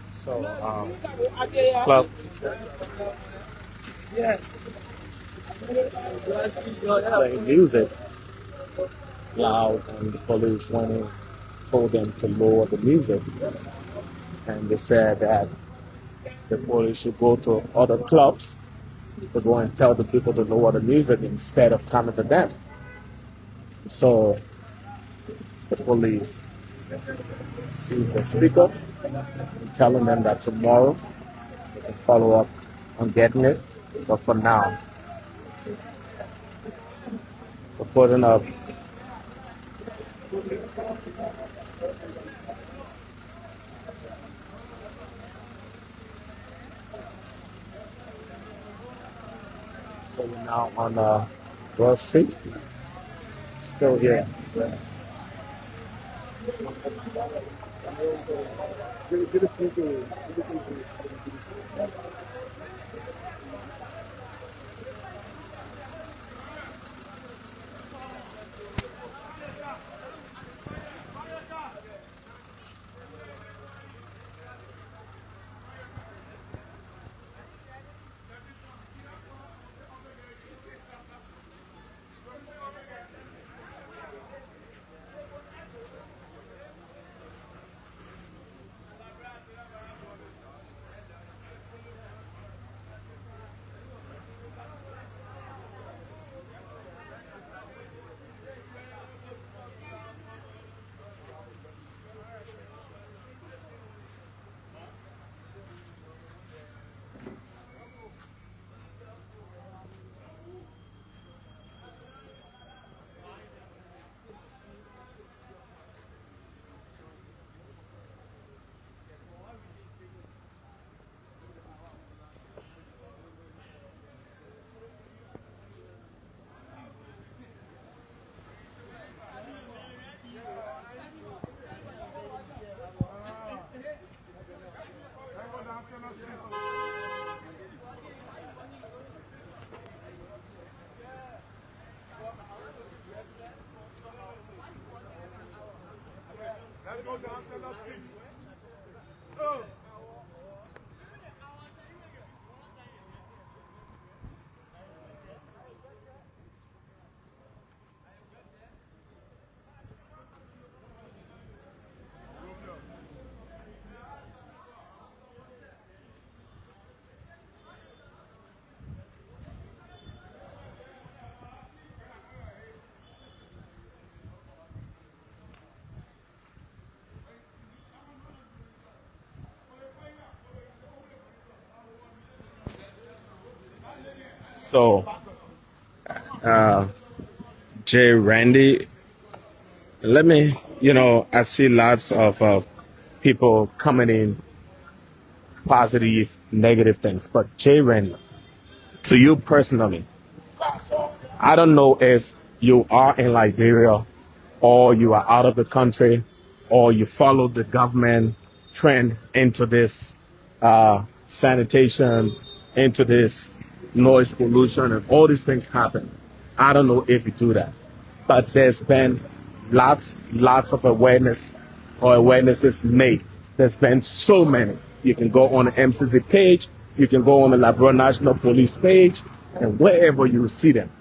So, this club playing music loud, and the police went in, told them to lower the music, and they said that the police should go to other clubs to go and tell the people to lower the music instead of coming to them. So the police seized the speaker, telling them that tomorrow they can follow up on getting it. But for now, we're putting up so we're now on Broad Street, still here. Let's go down to the street. Oh. So, Jay Randy, let me, I see lots of people coming in positive, negative things. But Jay Randy, to you personally, I don't know if you are in Liberia or you are out of the country or you follow the government trend into this sanitation, into this noise pollution, and all these things happen. I don't know if you do that, but there's been lots of awareness or awarenesses made. There's been so many. You can go on the MCC page, you can go on the Liberia National Police page, and wherever you see them.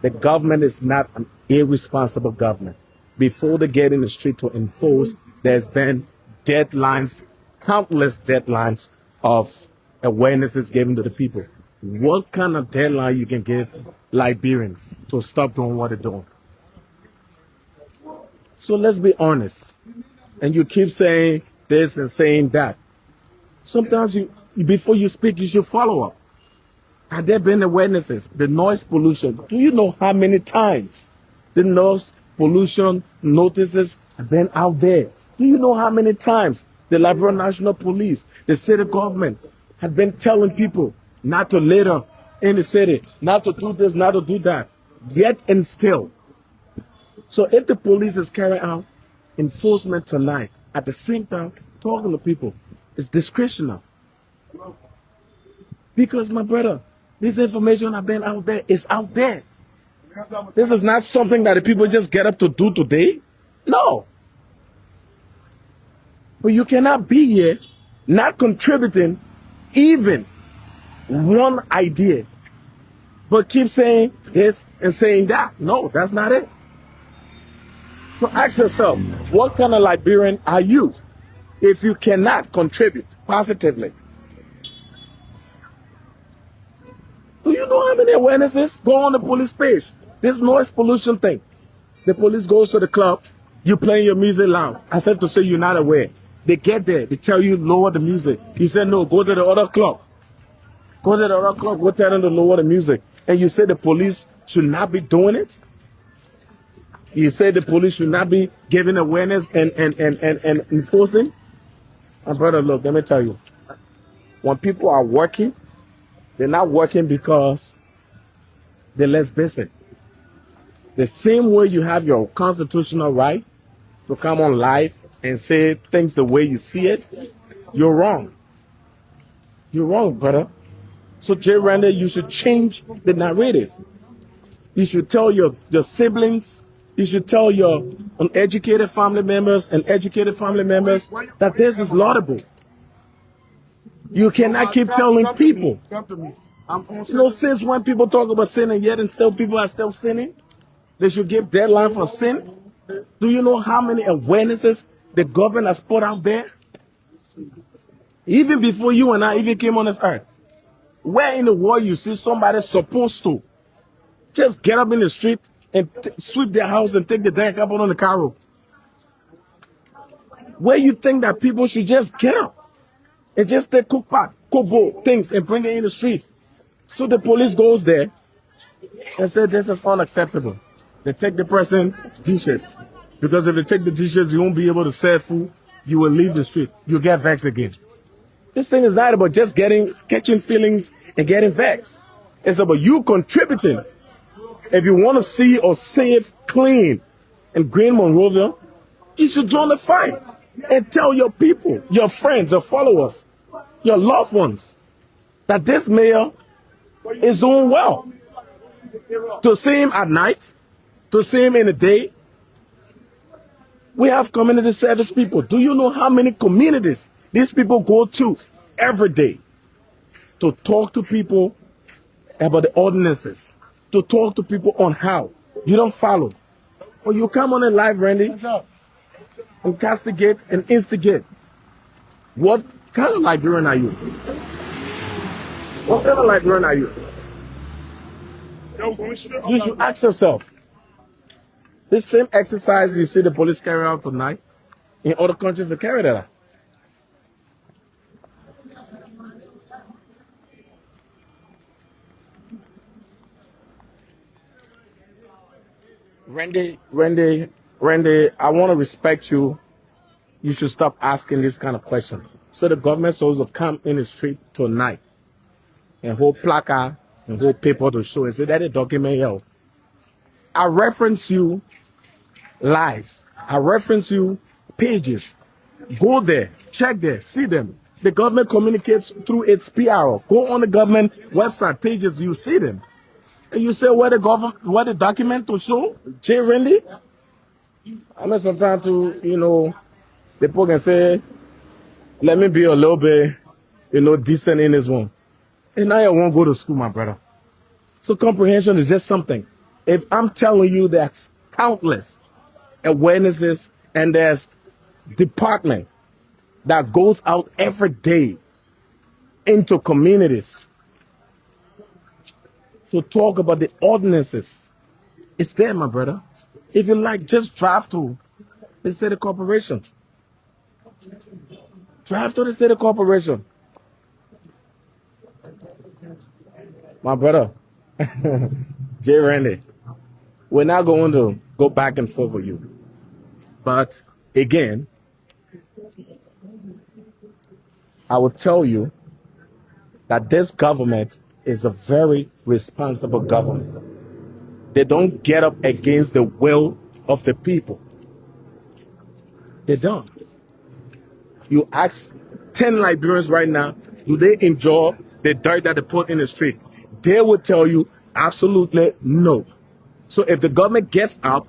The government is not an irresponsible government. Before they get in the street to enforce, there's been deadlines, countless deadlines of awarenesses given to the people. What kind of deadline you can give Liberians to stop doing what they're doing? So let's be honest. And you keep saying this and saying that. Sometimes before you speak, you should follow up. Have there been awarenesses? The noise pollution. Do you know how many times the noise pollution notices have been out there? Do you know how many times the Liberian National Police, the city government, have been telling people not to litter in the city, not to do this, not to do that, yet and still? So if the police is carrying out enforcement tonight, at the same time talking to people, it's discretional. Because, my brother, this information have been out there. It's out there. This is not something that the people just get up to do today. No. But you cannot be here not contributing even one idea, but keep saying this and saying that. No, that's not it. So ask yourself, what kind of Liberian are you if you cannot contribute positively? Do you know how many awarenesses go on the police page? This noise pollution thing. The police goes to the club, you playing your music loud, as if to say you're not aware. They get there, they tell you lower the music. You say no, go to the other club. Go to the other club, go tell them to lower the music. And you say the police should not be doing it? You say the police should not be giving awareness and enforcing? My brother, look, let me tell you. When people are working, they're not working because they're less busy. The same way you have your constitutional right to come on live and say things the way you see it, you're wrong. You're wrong, brother. So, Jay Randa, you should change the narrative. You should tell your siblings, you should tell your uneducated family members and educated family members that this is laudable. You cannot keep telling people. Since when people talk about sinning, yet and still people are still sinning, they should give deadline for sin. Do you know how many awarenesses the government has put out there? Even before you and I even came on this earth. Where in the world you see somebody supposed to just get up in the street and sweep their house and take the deck up on the car road? Where you think that people should just get up and just take cook pot, cook bowl, things and bring it in the street? So the police goes there and said this is unacceptable. They take the person dishes. Because if they take the dishes, you won't be able to serve food. You will leave the street. You'll get vexed again. This thing is not about just catching feelings and getting vexed. It's about you contributing. If you want to see or save clean and green Monrovia, you should join the fight and tell your people, your friends, your followers, your loved ones, that this mayor is doing well. To see him at night, to see him in the day. We have community service people. Do you know how many communities these people go to every day to talk to people about the ordinances, to talk to people on how? You don't follow. Or you come on a live, Randy, and castigate and instigate. What kind of Liberian are you? What kind of Liberian are you? You should ask yourself. This same exercise you see the police carry out tonight, in other countries they carry that out. Randy, I want to respect you. You should stop asking this kind of question. So the government's supposed to come in the street tonight and hold placard and hold paper to show and say that a document here. I reference you lives. I reference you pages. Go there, check there, see them. The government communicates through its PRO. Go on the government website pages, you see them. And you say what the document to show? Jay Randy? I know sometimes to, people can say, let me be a little bit, decent in this one. And now I won't go to school, my brother. So comprehension is just something. If I'm telling you there's countless awarenesses and there's department that goes out every day into communities to talk about the ordinances, it's there, my brother. If you like, just drive to the city corporation. Drive to the city corporation. My brother, Jay Randy, we're not going to go back and forth with you. But again, I will tell you that this government is a very responsible government. They don't get up against the will of the people. They don't. You ask 10 Liberians right now, do they enjoy the dirt that they put in the street? They will tell you absolutely no. So if the government gets up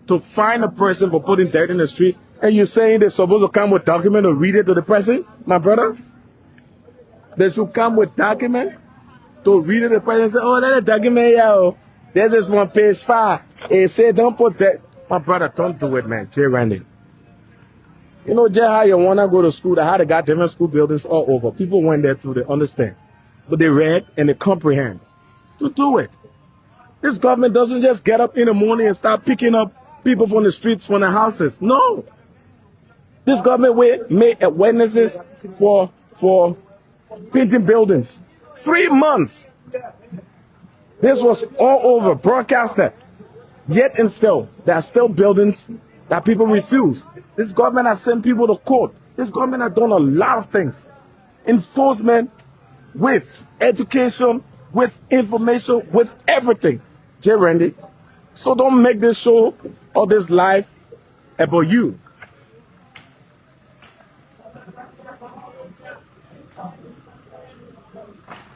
to find a person for putting dirt in the street, and you're saying they're supposed to come with document or read it to the person, my brother, they should come with document to read it to the person and say, oh, that's a document, yo. There's this one page 5. It said don't put that. My brother, don't do it, man. Jay Randy. Just how you want to go to school, how they got different school buildings all over. People went there to they understand. But they read and they comprehend. To do it. This government doesn't just get up in the morning and start picking up people from the streets, from the houses. No. This government made awarenesses for painting buildings. 3 months. This was all over, broadcasted. Yet and still, there are still buildings that people refuse. This government has sent people to court. This government has done a lot of things. Enforcement, with education, with information, with everything. Jay Randy. So don't make this show or this life about you.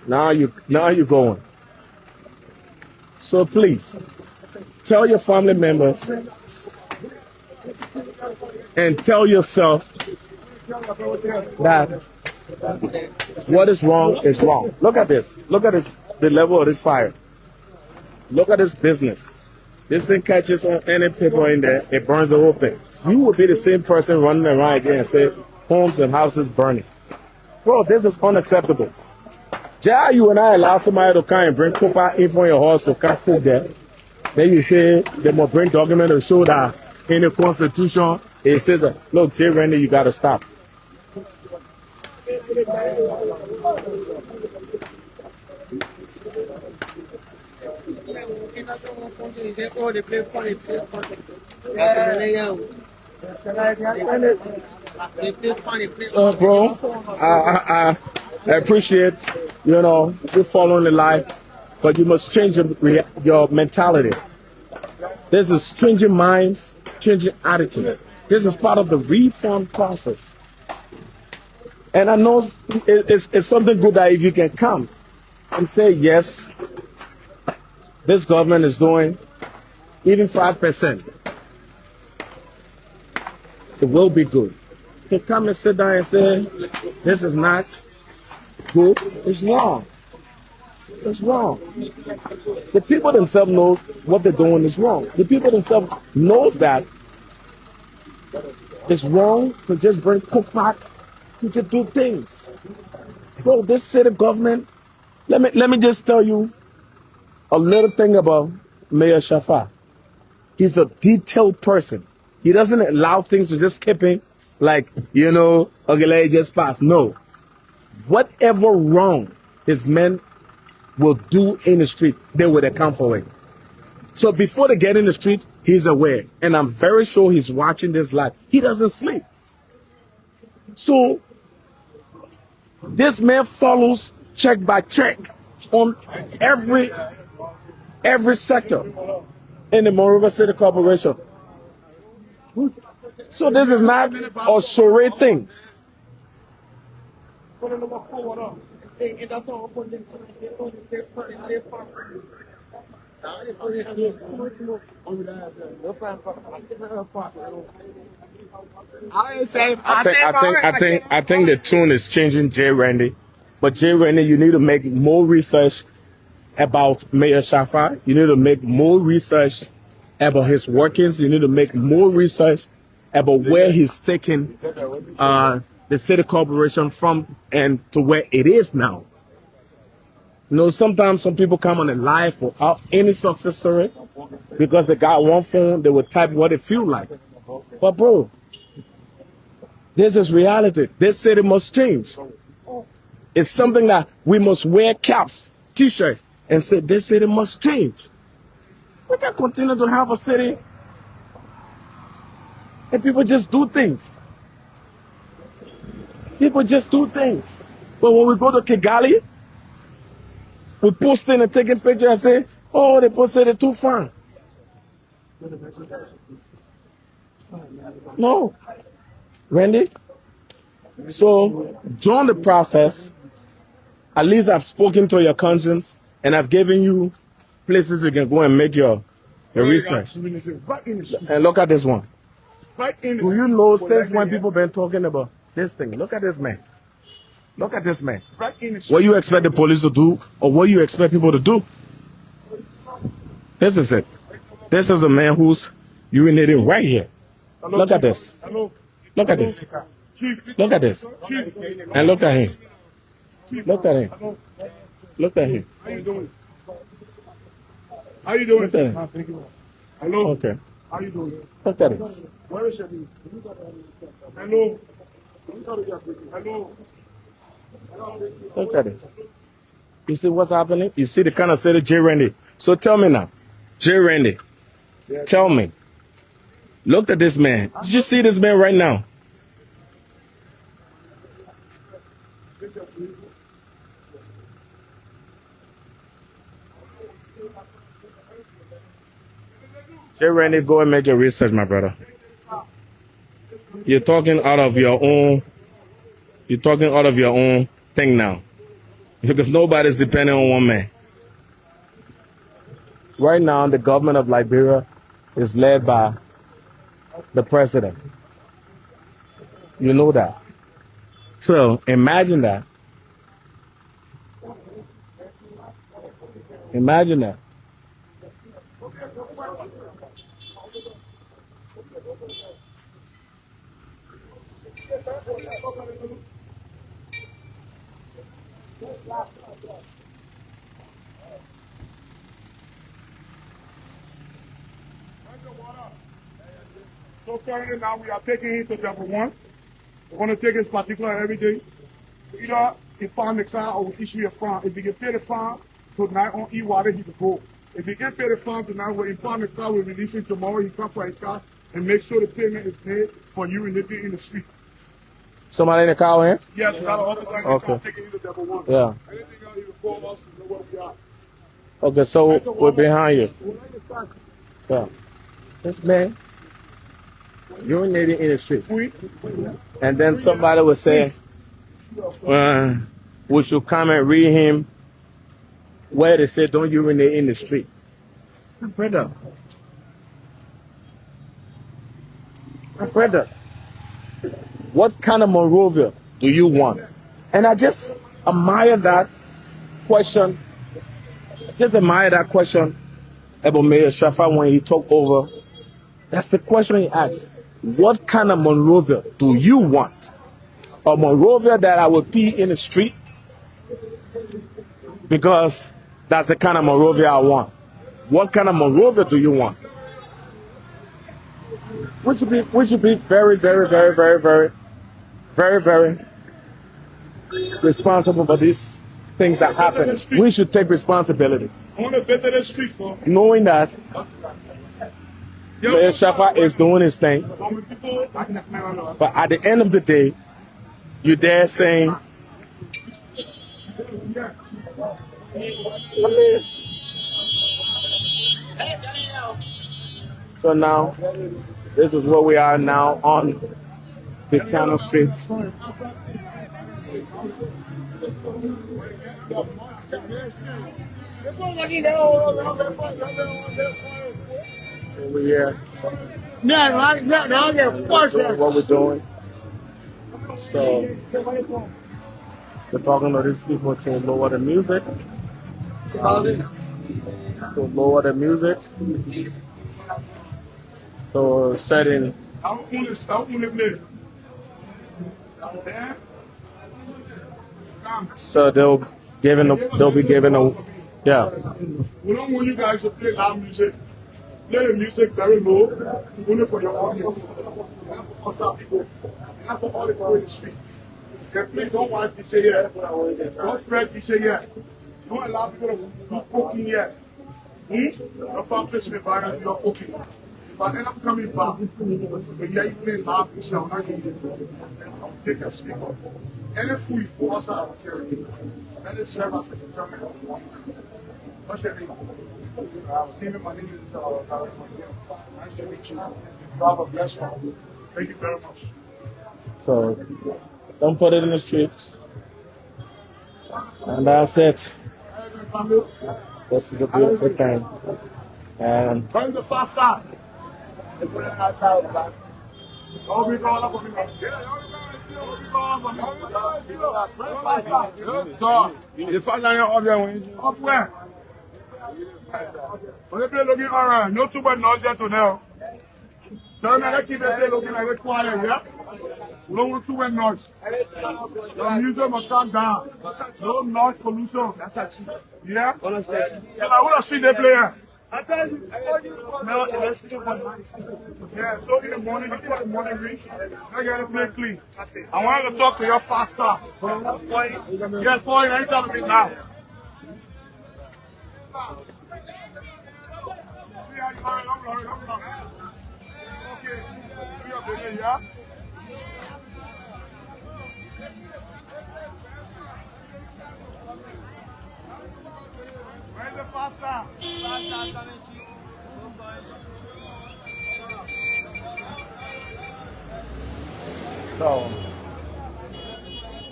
Now you're going. So please, tell your family members and tell yourself that what is wrong is wrong. Look at this. Look at this, the level of this fire. Look at this business. This thing catches on any paper in there, it burns the whole thing. You would be the same person running around again and say, homes and houses burning. Bro, this is unacceptable. Jai, you and I allow somebody to come and bring copper in from your house to come cook there. Then you say they must bring document to show that in the Constitution it says, look, Jay Randy, you got to stop. So, bro, I appreciate, you following the life, but you must change your mentality. This is changing minds, changing attitude. This is part of the reform process. And I know it's something good that if you can come and say, yes, this government is doing even 5%, it will be good. To come and sit down and say, this is not good, it's wrong. It's wrong. The people themselves knows what they're doing is wrong. The people themselves knows that it's wrong to just bring cookpots to just do things. Bro, this city government, let me just tell you a little thing about Mayor Shafa. He's a detailed person. He doesn't allow things to just skip in like, okay, let it just pass. No. Whatever wrong his men will do in the street, they will account for it. So before they get in the street, he's aware. And I'm very sure he's watching this live. He doesn't sleep. So this man follows check by check on every sector in the Monrovia City Corporation. So this is not a charade thing. I think the tune is changing, Jay Randy. But Jay Randy, you need to make more research about Mayor Shafa. You need to make more research about his workings. You need to make more research about where he's taking the city corporation from and to where it is now. You know, sometimes some people come on the live without any success story because they got one phone, they will type what it feel like. But bro, this is reality. This city must change. It's something that we must wear caps, t-shirts, and say this city must change. We can't continue to have a city and people just do things. People just do things. But when we go to Kigali, we posting and taking pictures and say, oh, they posted it too far. No. Randy? So, during the process, at least I've spoken to your conscience and I've given you places you can go and make your research. And look at this one. Do you know since when people been talking about this thing? Look at this man. Look at this man. What you expect the police to do or what you expect people to do? This is it. This is a man who's urinating right here. Look at this. Look at this. Look at this. And look at him. Look at him. Look at him. How you doing? How you doing? Look at him. Hello. Okay. How you doing? Look at it. Where is your name? Hello. Hello. Look at it. You see what's happening? You see the kind of city J. Randy. So tell me now, J. Randy, tell me. Look at this man. Did you see this man right now? J. Randy, go and make your research, my brother. You're talking out of your own. You're talking out of your own thing now. Because nobody's depending on one man. Right now, the government of Liberia is led by the president. You know that. So imagine that. Imagine that. So currently now we are taking him to level 1. We're going to take his particular every day. Either he find the car or we issue a fine. If he get paid a fine tonight on e-water, he can go. If he get paid a fine tonight, we'll impound the car, we'll release him tomorrow. He comes for his car and make sure the payment is made for you in the street. Somebody in the car here? Yes, we got an officer in the car taking him to level 1. Yeah. Anything else, you can call us to know where we are. Okay, so we're behind you. Yeah. This man urinating in the street. And then somebody would say, we should come and read him where they say don't urinate in the street. Brother. Brother. What kind of Monrovia do you want? And I just admire that question. Just admire that question about Mayor Shafa when he took over. That's the question he asked. What kind of Monrovia do you want? A Monrovia that I will pee in the street? Because that's the kind of Monrovia I want. What kind of Monrovia do you want? We should be very, very, very, very, very, very, very responsible for this things that happen, we should take responsibility. I want to visit the street, bro. Knowing that Mayor Shafa is doing his thing, but at the end of the day, you're there saying, so now, this is where we are now on Buchanan Street. Over here. What we're doing. So, we're talking to these people to lower the music. So, setting. So they'll be giving a, yeah. We don't want you guys to play loud music. Play the music very low, only for your audience. Not for us people. Not for all the people in the street. Please don't want DJ here. Don't spread DJ here. Don't allow people to be poking here. Your family should be buying your poking. If I end up coming back, but yeah, you play loud music, I'm not going to take a speaker. Any food you also have a carry. Let it serve as a determinant. What's your name? Steven, my name is nice to meet you. God bless you. Thank you very much. So, don't put it in the streets. And that's it. This is a beautiful thing. And turn the fast side. Don't be going up on me. The fast line up there. Up where? When they play looking around, no too much noise here to now. Tell me let's keep the play looking like it's quiet, yeah? We don't want too much noise. The music must calm down. No noise pollution. Yeah? So now what street they play here? I tell you, yeah, so in the morning, before the morning reach, I gotta play clean. I want to talk to your faster. Yes, boy, I ain't talking to me now. Okay, we are doing it, yeah? Where's the faster? so,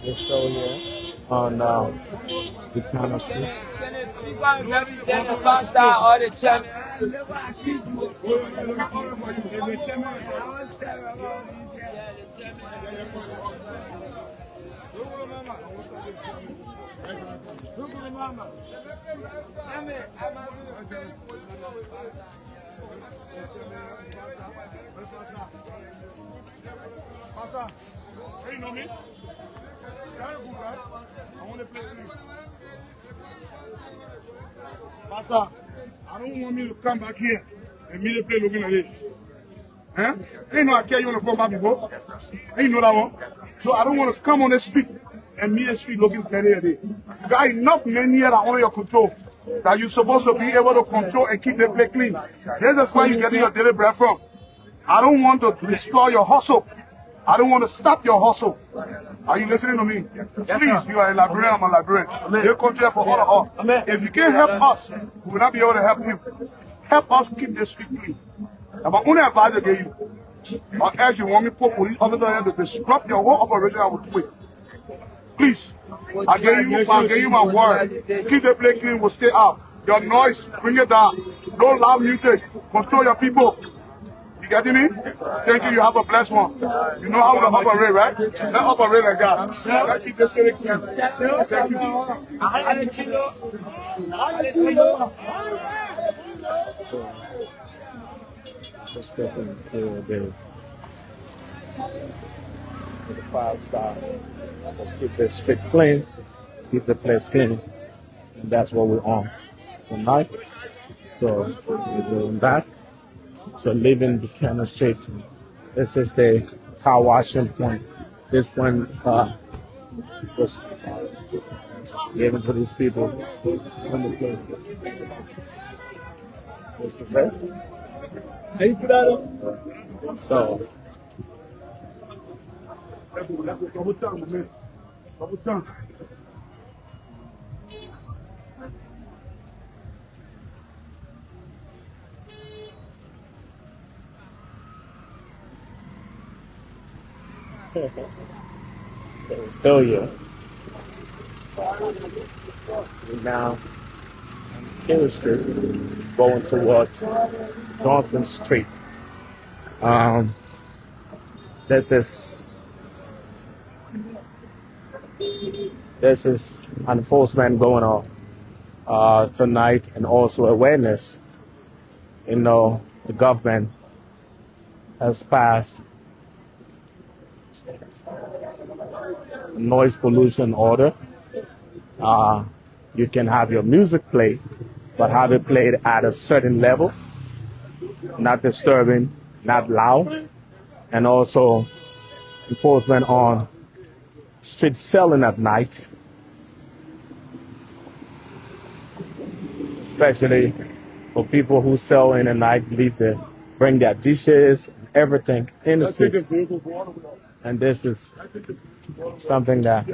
we're still here on Buchanan Street. Hey, you know me? I want to play with you. Pastor, I don't want me to come back here and me to play looking at it. Huh? Ain't no I care you want to come back before. Ain't know that one. So I don't want to come on the street and me the street looking 10 a day. You got enough men here that are under your control that you're supposed to be able to control and keep the place clean. This is where you're getting your daily bread from. I don't want to destroy your hustle. I don't want to stop your hustle. Are you listening to me? Yes, please, sir. You are a Liberian, I'm a Liberian. Your country for all of us. Amen. If you can't help us, we will not be able to help you. Help us keep the street clean. And my only advice I give you, or else you want me to put police officers here to disrupt your whole operation, I will do it. Please, I give you my word. Keep the place clean, we'll stay out. Your noise, bring it down. No loud music. Control your people. You getting me? Thank you. You have a blessed one. You know how to operate, right? Let's operate like that. Let's keep the city clean. Thank you. Let's step into the 5-star. We'll keep the street clean, keep the place clean, and that's what we're on tonight. So we're doing that. So leaving Buchanan Street, this is the car washing point. This one Just giving to these people on the place. This is it. Hey, brother. So, so still here. We're now on Hill Street, going towards Johnson Street. This is enforcement going on tonight, and also awareness. You know, the government has passed a noise pollution order. You can have your music played, but have it played at a certain level, not disturbing, not loud, and also enforcement on street selling at night, especially for people who sell in the night, bring their dishes, everything in the streets. And this is something that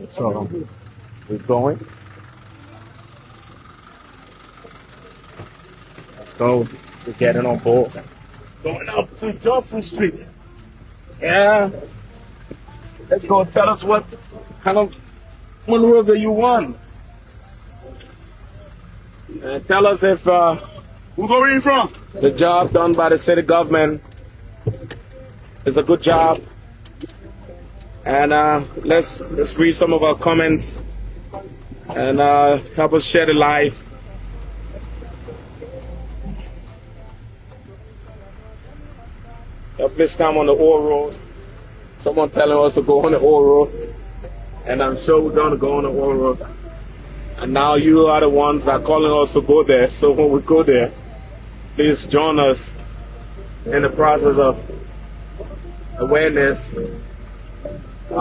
so we're going. Let's go. We're getting on board. Going up to Johnson Street. Yeah. Let's go. Tell us what kind of Monrovia you want. And tell us if where you from? The job done by the city government is a good job. And let's read some of our comments and help us share the life. Please come on the oil road. Someone telling us to go on the oil road, and I'm sure we're gonna go on the oil road. And now you are the ones that are calling us to go there. So when we go there, please join us in the process of awareness. Take the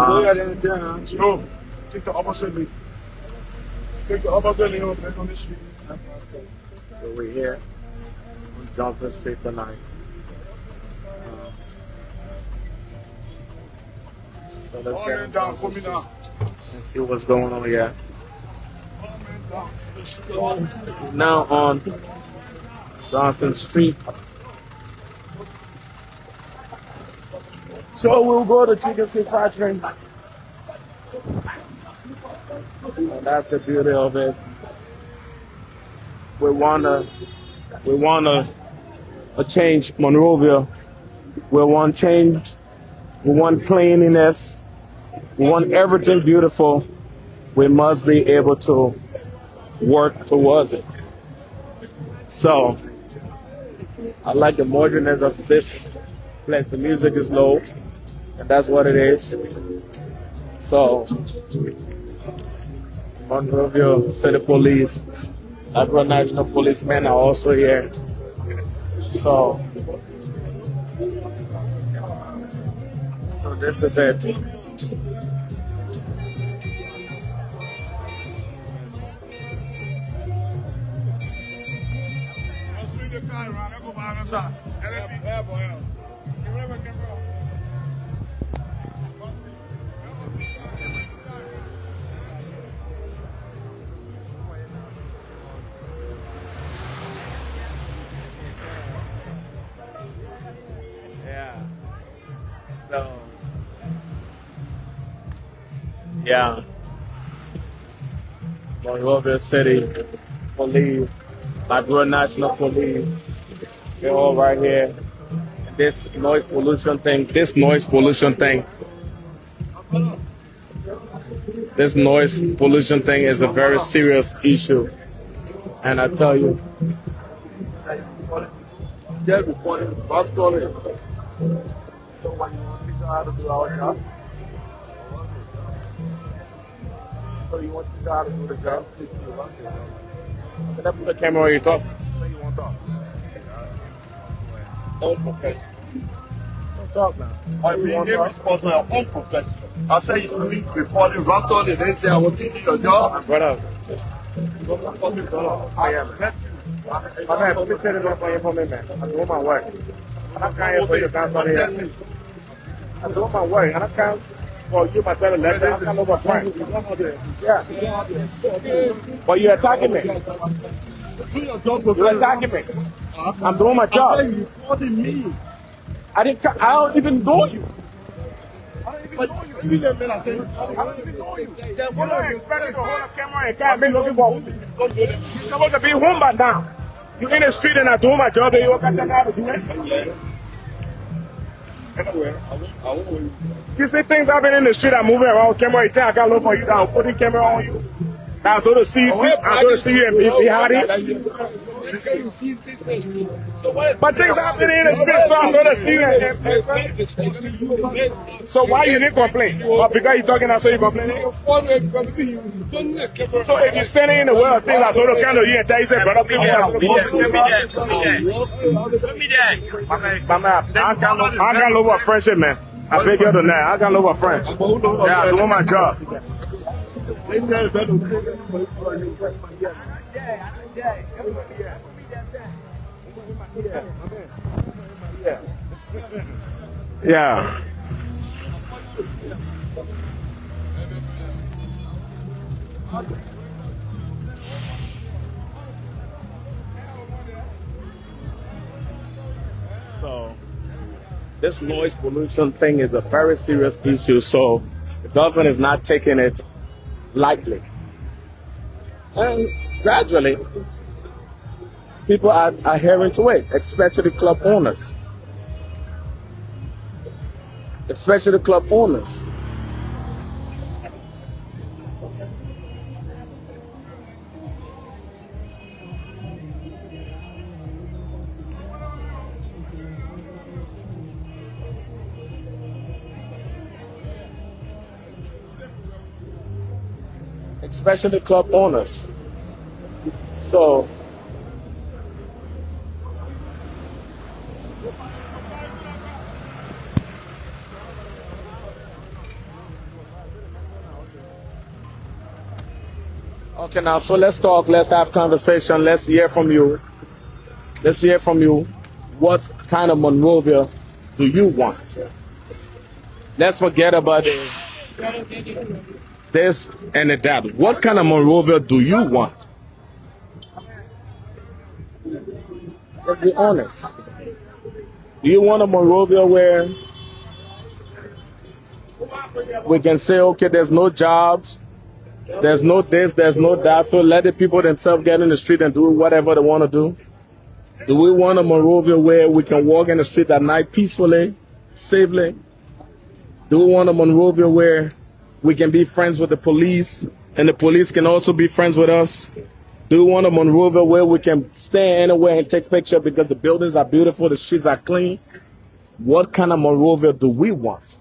opposite. Take the opposite on the street. So we're here on Johnson Street tonight. So let's get down, put me down. and see what's going on here. Now on Johnson Street. So we'll go to chicken soup factory. And that's the beauty of it. We wanna change Monrovia. We want change. We want cleanliness. We want everything beautiful. We must be able to work towards it. So I like the modernness of this place. The music is low, and that's what it is. So Monrovia City Police, Liberia National Policemen are also here. So this is it. Yeah. So yeah. Monrovia City Police, Liberia National Police, they're all right here. This noise pollution thing is a very serious issue. And I tell you, Get reported, factory. so what you want to teach us how to do our job? So you want to teach us how to do the job? Can I put the camera where you talk? So you want to talk? All professional. talk now. I mean, irresponsible and unprofessional. I say you doing reporting, wrapped on it, then say I was taking your job. Brother, just I am. Man, put it up for me, man. I'm doing my work. I'm not trying for you to come here. I'm doing my work. I'm not trying for you myself to let them come over front. Yeah. But you're attacking me. You're attacking me. I'm doing my job. You reporting me. I don't even know you. But you didn't mean I don't even know you. Then what are you expecting to hold a camera and can't be looking for? You're supposed to be home by now. You in the street and I do my job and you got that out of you. Anyway, I won't. You see things happen in the street, I'm moving around camera, you think I got look for you down, putting camera on you. Now I'm so to see you and be howdy. But things happen in the street, so I'm so to see you. So why you didn't complain? Or because you're talking now, so you complaining? So if you're standing in the world, things are sort of kind of you and tell you say, brother, please. I can't love a friendship, man. I beg you tonight. I can't love a friend. Yeah, I'm doing my job. Yeah. So this noise pollution thing is a very serious issue. So the government is not taking it lightly. And gradually, people are adhering to it, especially club owners. Especially club owners. Especially club owners. So okay, now so let's talk, let's have conversation, let's hear from you. Let's hear from you. What kind of Monrovia do you want? Let's forget about this and that. What kind of Monrovia do you want? Let's be honest. Do you want a Monrovia where we can say, okay, there's no jobs, there's no this, there's no that, so let the people themselves get in the street and do whatever they want to do? Do we want a Monrovia where we can walk in the street at night peacefully, safely? Do we want a Monrovia where we can be friends with the police and the police can also be friends with us? Do we want a Monrovia where we can stay anywhere and take pictures because the buildings are beautiful, the streets are clean? What kind of Monrovia do we want?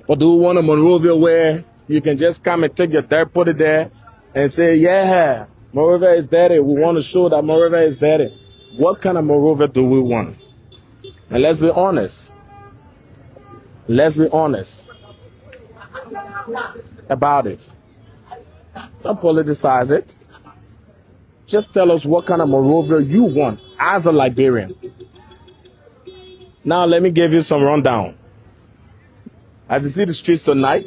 Or do we want a Monrovia where you can just come and take your dirt, put it there, and say, yeah, Monrovia is dirty. We want to show that Monrovia is dirty. What kind of Monrovia do we want? And let's be honest. Let's be honest about it. Don't politicize it. Just tell us what kind of Monrovia you want as a Liberian. Now let me give you some rundown. As you see the streets tonight,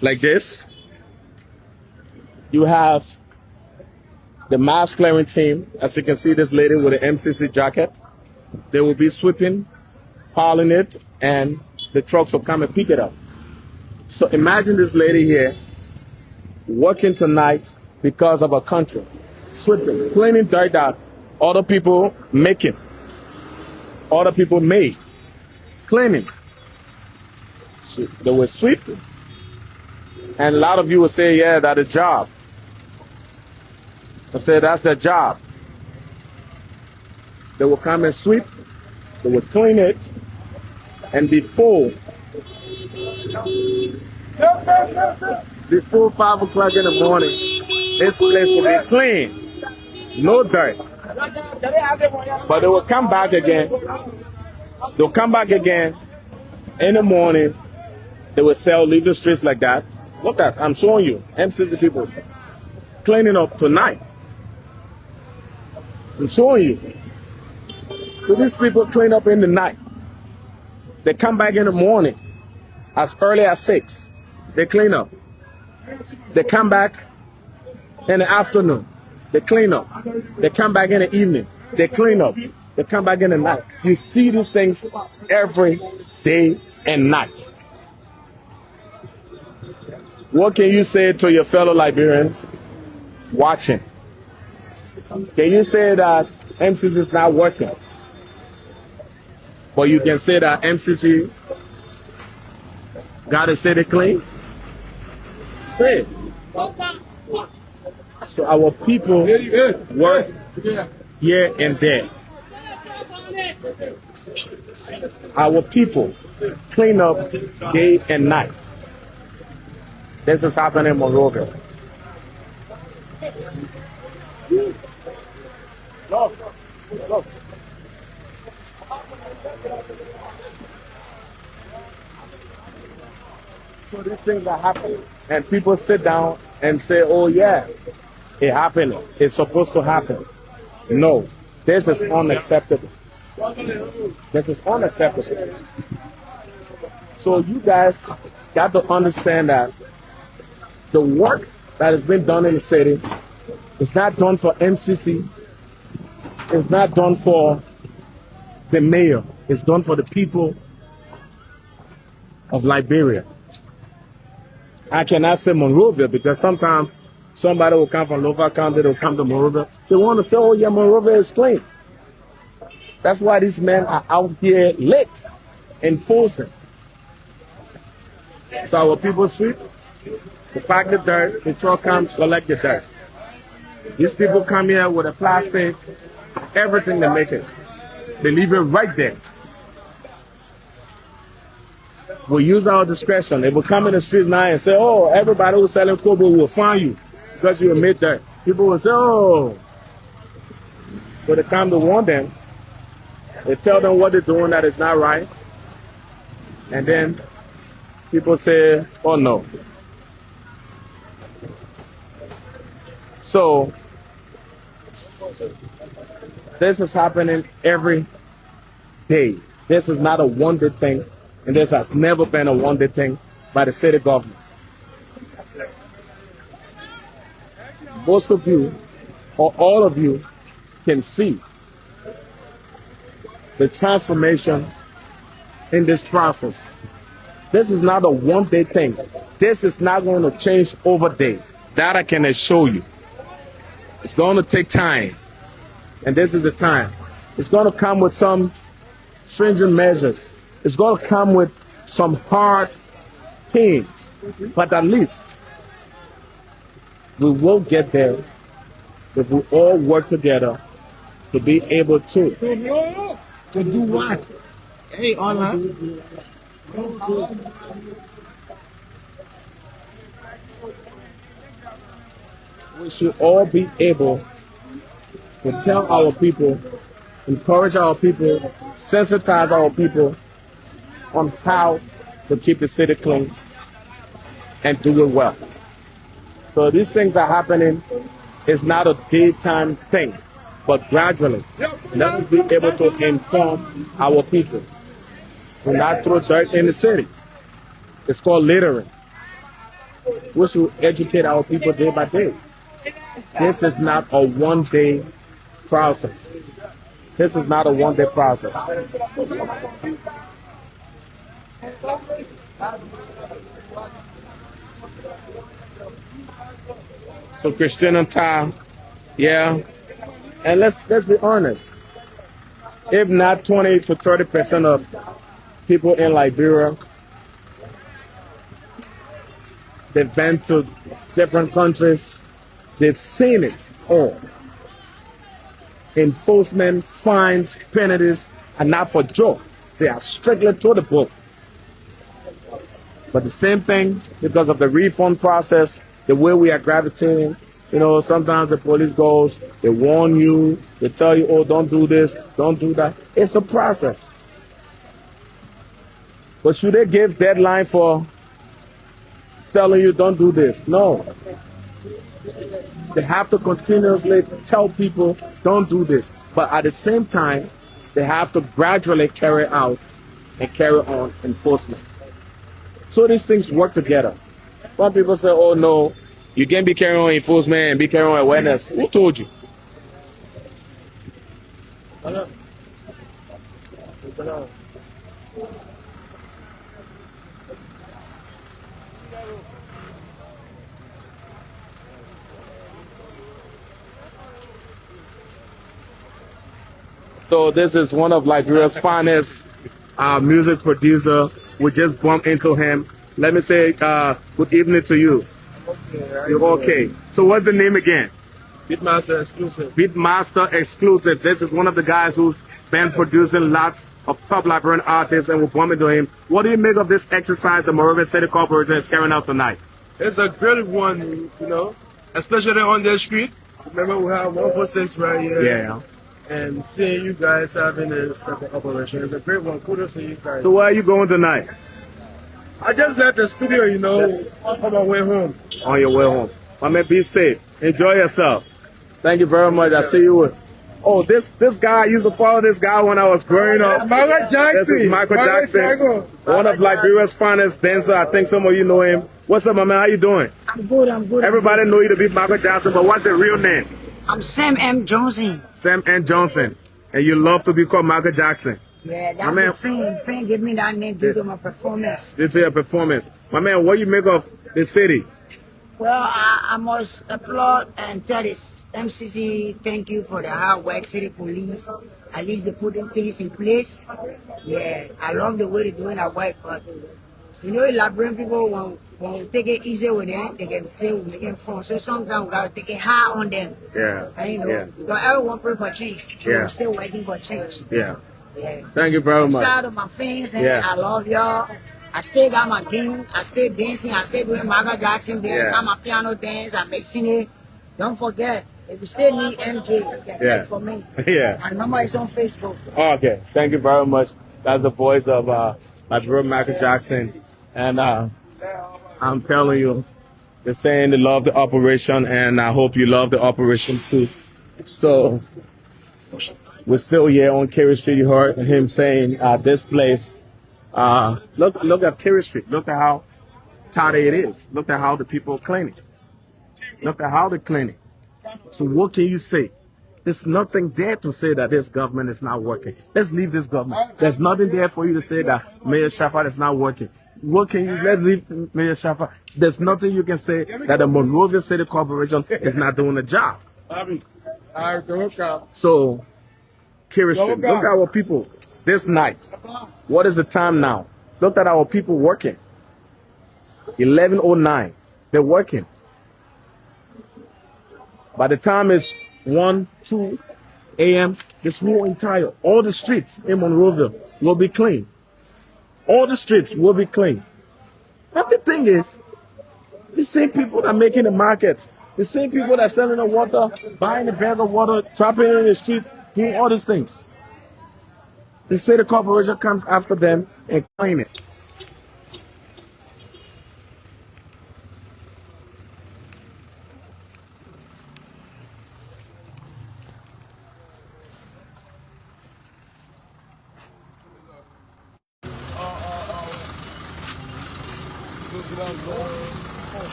like this, you have the mass clearing team. As you can see, this lady with an MCC jacket. They will be sweeping, piling it, and the trucks will come and pick it up. So imagine this lady here working tonight because of her country, sweeping, cleaning dirt that other people making, other people made, cleaning. So they were sweeping. And a lot of you will say, yeah, that's a job. I say that's their job. They will come and sweep, they will clean it, and before 5 o'clock in the morning, this place will be clean, no dirt. But they will come back again They'll come back again in the morning. They will leave the streets like that. Look at, I'm showing you, MCC people cleaning up tonight. I'm showing you. So these people clean up in the night. They come back in the morning, as early as 6. They clean up. They come back in the afternoon. They clean up. They come back in the evening. They clean up. They come back in the night. You see these things every day and night. What can you say to your fellow Liberians watching? Can you say that MCC is not working? But you can say that MCC got to city clean? Say it. So our people work here and there. Our people clean up day and night. This is happening in Monrovia. Look. So these things are happening. And people sit down and say, oh yeah, it happened. It's supposed to happen. No, this is unacceptable. This is unacceptable. So you guys got to understand that the work that has been done in the city is not done for MCC. It's not done for the mayor. It's done for the people of Liberia. I cannot say Monrovia because sometimes somebody will come from local county, they'll come to Monrovia. They want to say, oh yeah, Monrovia is clean. That's why these men are out here late, enforcing. So our people sweep, they pack the dirt, the truck comes, collect the dirt. These people come here with a plastic, everything they make it. They leave it right there. We use our discretion. They will come in the streets now and say, oh, everybody who's selling kobo will find you because you made dirt. People will say, oh. So they come to warn them. They tell them what they're doing that is not right. And then people say, oh no. So this is happening every day. This is not a one-day thing, and this has never been a one-day thing by the city government. Most of you, or all of you, can see the transformation in this process. This is not a one-day thing. This is not going to change overnight. That I can assure you. It's going to take time. And this is the time. It's going to come with some stringent measures. It's going to come with some hard pains. But at least we will get there if we all work together to be able to. To do what? Hey, Allah. We should all be able to tell our people, encourage our people, sensitize our people on how to keep the city clean and do it well. So these things are happening. It's not a daytime thing, but gradually, let us be able to inform our people. Do not throw dirt in the city. It's called littering. We should educate our people day by day. This is not a one-day process. This is not a one-day process. So Christian and Ty, yeah. And let's be honest. If not 20 to 30% of people in Liberia, they've been to different countries, they've seen it all. Enforcement, fines, penalties are not for joke. They are strictly to the book. But the same thing, because of the refund process, the way we are gravitating, you know, sometimes the police goes, they warn you, they tell you, oh, don't do this, don't do that. It's a process. But should they give deadline for telling you don't do this? No. They have to continuously tell people don't do this. But at the same time, they have to gradually carry out and carry on enforcement. So these things work together. Some people say, oh no, you can't be carrying on enforcement and be carrying on awareness. Who told you? So this is one of Liberia's finest music producer. We just bumped into him. Let me say good evening to you. You're okay. So what's the name again? Beatmaster Exclusive. Beatmaster Exclusive. This is one of the guys who's been producing lots of top Liberian artists, and we're bumping into him. What do you make of this exercise the Monrovia City Corporation is carrying out tonight? It's a great one, you know, especially on the street. Remember, we have 146 right here. Yeah. And seeing you guys having this type of operation is a great one. Kudos to you guys. So where are you going tonight? I just left the studio, you know, on my way home. On your way home. My man, be safe. Enjoy yourself. Thank you very much. I see you with. Oh, this guy, I used to follow this guy when I was growing up. Michael Jackson. This is Michael Jackson. One of Liberia's finest dancers. I think some of you know him. What's up, my man? How you doing? I'm good. Everybody know you to be Michael Jackson, but what's your real name? I'm Sam M. Johnson. Sam N. Johnson. And you love to be called Michael Jackson. Yeah, that's man, the thing. Fame gave me that name due to my performance. Due to your performance. My man, what you make of the city? Well, I must applaud and tell this MCC thank you for the hard work, City Police. At least they're putting things in place. Yeah, I love the way they're doing that work, but you know, Liberian people, when we take it easy with them, they can say we're making fun. So sometimes we gotta take it hard on them. Yeah. And, you know, Yeah. because everyone pray for change. So Yeah. we're still waiting for change. Yeah. Yeah. Thank you very much. Shout out to my fans, and Yeah. I love y'all. I still got my game. I still dancing. I still doing Michael Jackson dance. Yeah. I'm a piano dance. I'm mixing it. Don't forget, if you still need MJ, you can Yeah. check for me. Yeah. My number is on Facebook. Okay. Thank you very much. That's the voice of my brother Michael Jackson. And I'm telling you, they're saying they love the operation, and I hope you love the operation too. So we're still here on Kerry Street. You heard him saying this place. Look at Kerry Street. Look at how tidy it is. Look at how the people clean it. Look at how they clean it. So what can you say? There's nothing there to say that this government is not working. Let's leave this government. There's nothing there for you to say that Mayor Shaffer is not working. What can you, let's leave Mayor Shaffer. There's nothing you can say that the Monrovia City Corporation is not doing the job. So, Kerry Street, look at our people this night. What is the time now? Look at our people working. 11:09. They're working. By the time it's 1, 2 a.m., this whole entire, all the streets in Monrovia will be clean. All the streets will be clean. But the thing is, the same people that are making the market, the same people that are selling the water, buying a bag of water, dropping it in the streets, doing all these things. They say the corporation comes after them and clean it.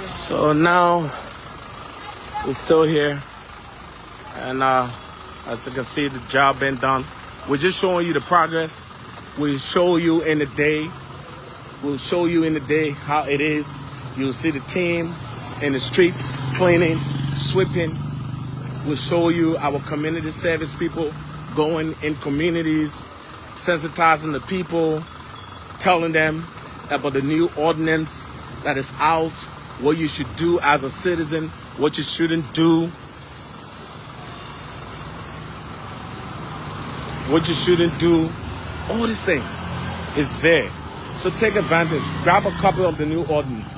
So now we're still here, and as you can see, the job been done. We're just showing you the progress. We'll show you in the day. We'll show you in the day how it is. You'll see the team in the streets cleaning, sweeping. We'll show you our community service people going in communities, sensitizing the people, telling them about the new ordinance that is out, what you should do as a citizen, what you shouldn't do, what you shouldn't do. All these things is there. So take advantage. Grab a copy of the new ordinance.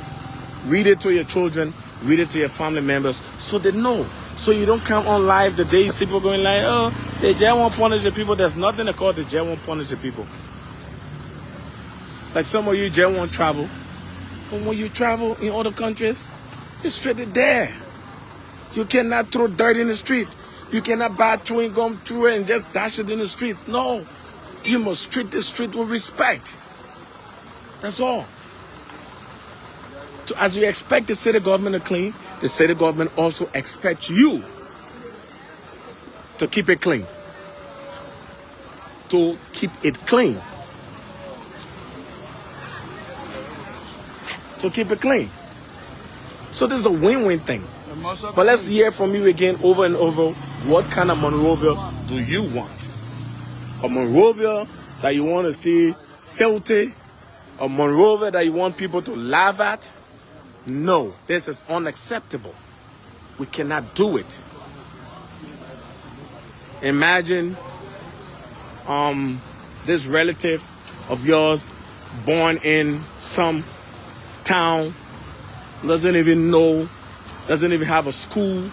Read it to your children, read it to your family members so they know. So you don't come on live the day you see people going like, oh, the jail won't punish the people. There's nothing to call the jail won't punish the people. Like some of you, jail won't travel. But when you travel in other countries, it's straight there. You cannot throw dirt in the street. You cannot buy chewing gum through it and just dash it in the street. No. You must treat the street with respect. That's all. So as you expect the city government to clean, the city government also expects you to keep it clean. To keep it clean. To keep it clean. So this is a win-win thing. But let's hear from you again over and over. What kind of Monrovia do you want? A Monrovia that you want to see filthy? A Monrovia that you want people to laugh at? No, this is unacceptable. We cannot do it. Imagine this relative of yours born in some town, doesn't even know, doesn't even have a school,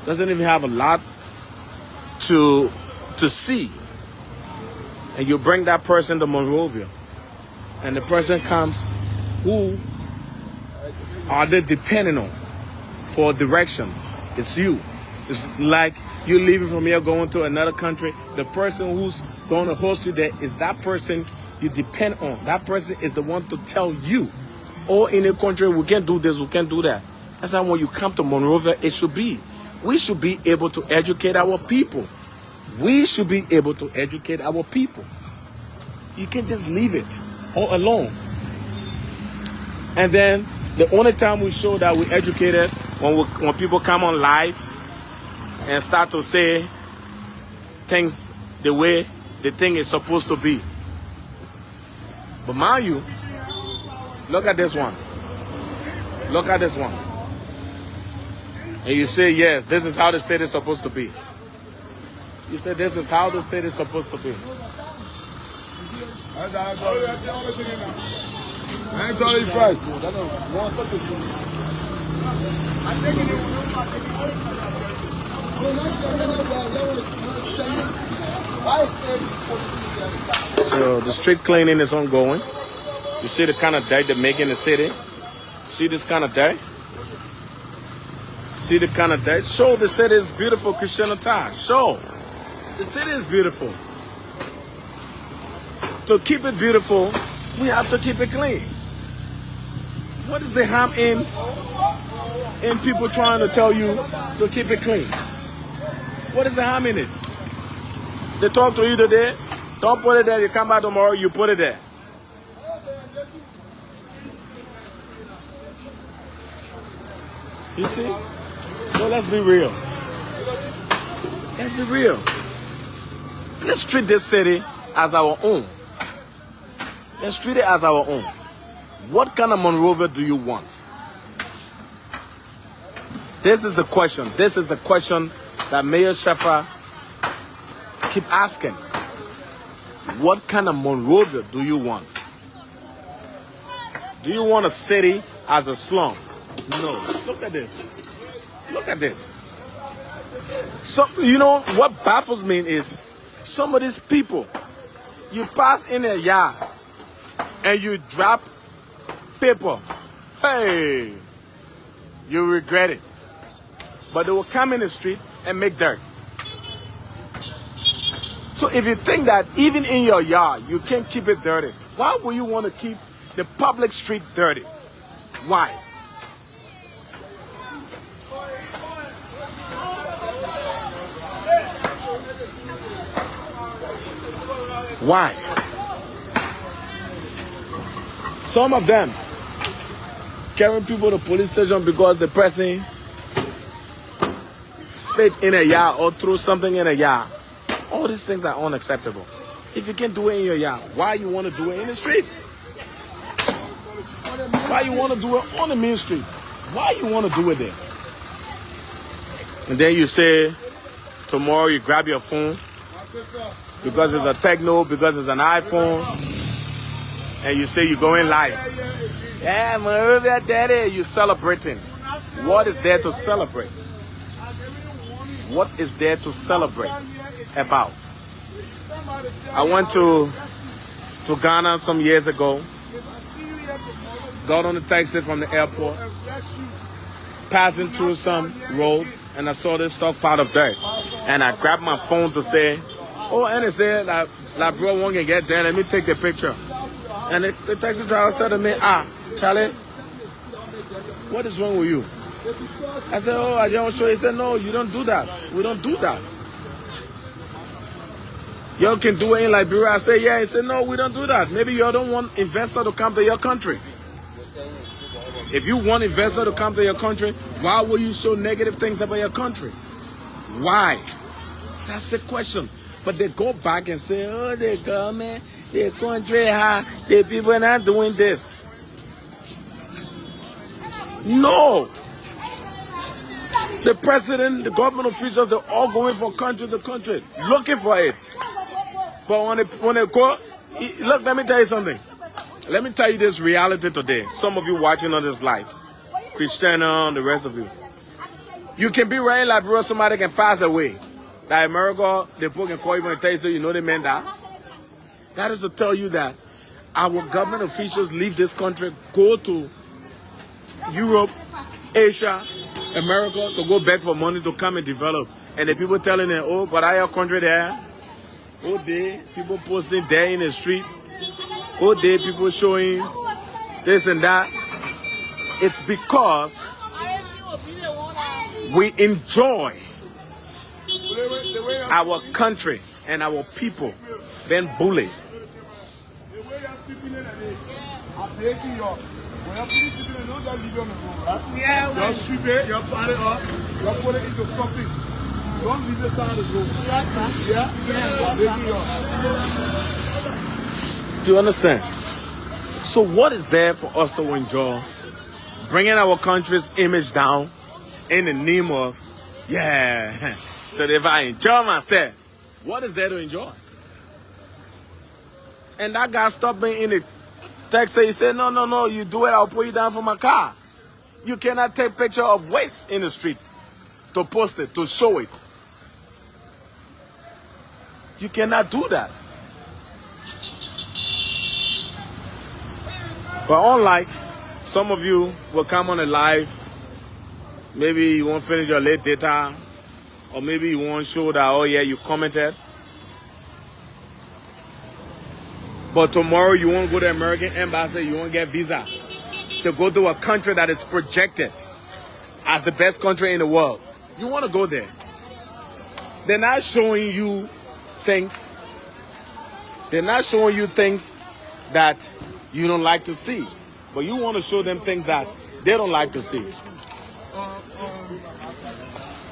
doesn't even have a lot to see. And you bring that person to Monrovia, and the person comes, who are they depending on for direction? It's you. It's like you leaving from here going to another country. The person who's going to host you there is that person you depend on. That person is the one to tell you, oh, in a country, we can't do this, we can't do that. That's how when you come to Monrovia, it should be. We should be able to educate our people. We should be able to educate our people. You can't just leave it all alone. And then the only time we show that we educated when people come on live and start to say things the way the thing is supposed to be. But mind you, look at this one. Look at this one. And you say, yes, this is how the city is supposed to be. You say, this is how the city is supposed to be. I ain't told you first. So the street cleaning is ongoing. You see the kind of dirt they make in the city? See this kind of dirt? See the kind of dirt? Show the city is beautiful, Christian Attack. Show. The city is beautiful. To keep it beautiful, we have to keep it clean. What is the harm in people trying to tell you to keep it clean? What is the harm in it? They talk to you today, don't put it there, you come back tomorrow, you put it there. You see? So let's be real. Let's be real. Let's treat this city as our own. Let's treat it as our own. What kind of Monrovia do you want? This is the question. This is the question that Mayor Sheffer keep asking. What kind of Monrovia do you want? Do you want a city as a slum? No. Look at this. Look at this. So, you know what baffles me is some of these people, you pass in a yard and you drop paper. Hey, you regret it. But they will come in the street and make dirt. So if you think that even in your yard you can't keep it dirty, why would you want to keep the public street dirty? Why? Why? Some of them carrying people to police station because the person spit in a yard or threw something in a yard. All these things are unacceptable. If you can't do it in your yard, why you want to do it in the streets? Why you want to do it on the main street? Why you want to do it there? And then you say, tomorrow you grab your phone because it's a techno, because it's an iPhone, and you say you're going live. Yeah, Monrovia Daddy, you celebrating. What is there to celebrate? What is there to celebrate about? I went to Ghana some years ago. Got on the taxi from the airport, passing through some roads, and I saw this stockpile of dirt. And I grabbed my phone to say, oh, and it said, like bro, one can get there, let me take the picture. And the taxi driver said to me, Charlie, what is wrong with you? I said, oh, I just want to show you. He said, no, you don't do that. We don't do that. Y'all can do it in Liberia. I said, yeah. He said, no, we don't do that. Maybe y'all don't want investor to come to your country. If you want investor to come to your country, why will you show negative things about your country? Why? That's the question. But they go back and say, oh, the government, the country, the people not doing this. No. The president, the government officials, they're all going from country to country, looking for it. But when they go, look, let me tell you something. Let me tell you this reality today. Some of you watching on this live, Christiana, the rest of you. You can be right in Liberia, somebody can pass away. Like America, the people can call you and tell you, so you know they meant that. That is to tell you that our government officials leave this country, go to Europe, Asia, America to go beg for money to come and develop. And the people telling them, oh, but are your country there? Oh, they people posting there in the street. Oh, day people showing this and that. It's because we enjoy our country and our people being bullied. Yeah, you sweep it, you pat it up, you put it into something. Don't leave the side of the road. Do you understand? So what is there for us to enjoy? Bringing our country's image down in the name of, yeah, so if I enjoy myself, what is there to enjoy? And that guy stopped me in the taxi. He said, no, you do it, I'll put you down for my car. You cannot take picture of waste in the streets to post it, to show it. You cannot do that. But unlike some of you will come on a live, maybe you won't finish your late data, or maybe you won't show that, oh yeah, you commented. But tomorrow you won't go to the American embassy, you won't get visa to go to a country that is projected as the best country in the world. You want to go there. They're not showing you things. They're not showing you things that you don't like to see. But you want to show them things that they don't like to see.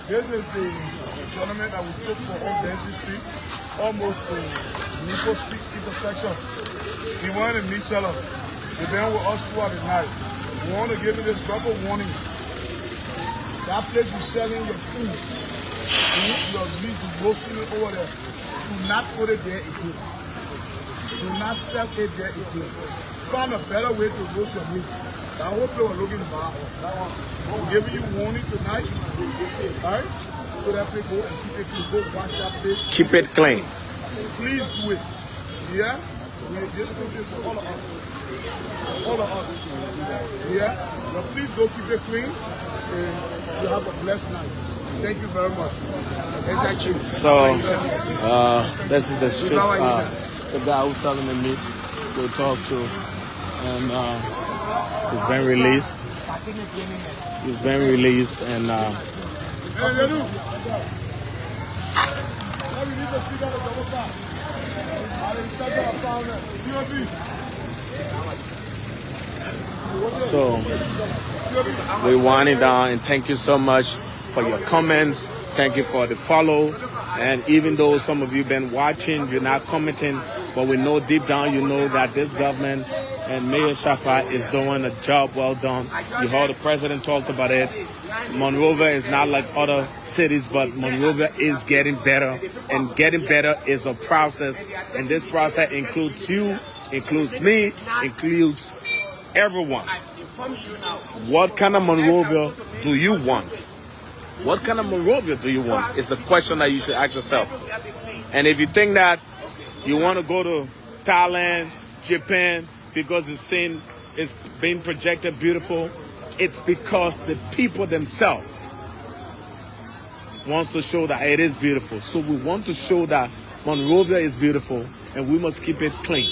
This is the tournament that we took for Old Daisy Street, almost to Nico Street intersection. We wanted to meet seller. They've been with us throughout the night. We want to give you this verbal warning. That place is selling your food. Your meat, you roasting it over there. Do not put it there again. Do not sell it there again. Find a better way to roast your meat. I hope you are looking back. I'm giving you warning tonight. Alright? So that people go and keep it clean. Go wash that place. Keep it clean. Please do it. Yeah? This country for all of us. For all of us. Yeah? But please go keep it clean. And you have a blessed night. Thank you very much. So, this is the street, the guy who's selling the meat we talked to, and he's been released. He's been released, and so we're winding down, and thank you so much for your comments. Thank you for the follow. And even though some of you been watching, you're not commenting, but we know deep down you know that this government and Mayor Shafa is doing a job well done. You heard the president talked about it. Monrovia is not like other cities, but Monrovia is getting better, and getting better is a process, and this process includes you, includes me, includes everyone, what kind of Monrovia do you want? What kind of Monrovia do you want? Is the question that you should ask yourself. And if you think that you want to go to Thailand, Japan, because it's being projected beautiful, it's because the people themselves wants to show that it is beautiful. So we want to show that Monrovia is beautiful, and we must keep it clean.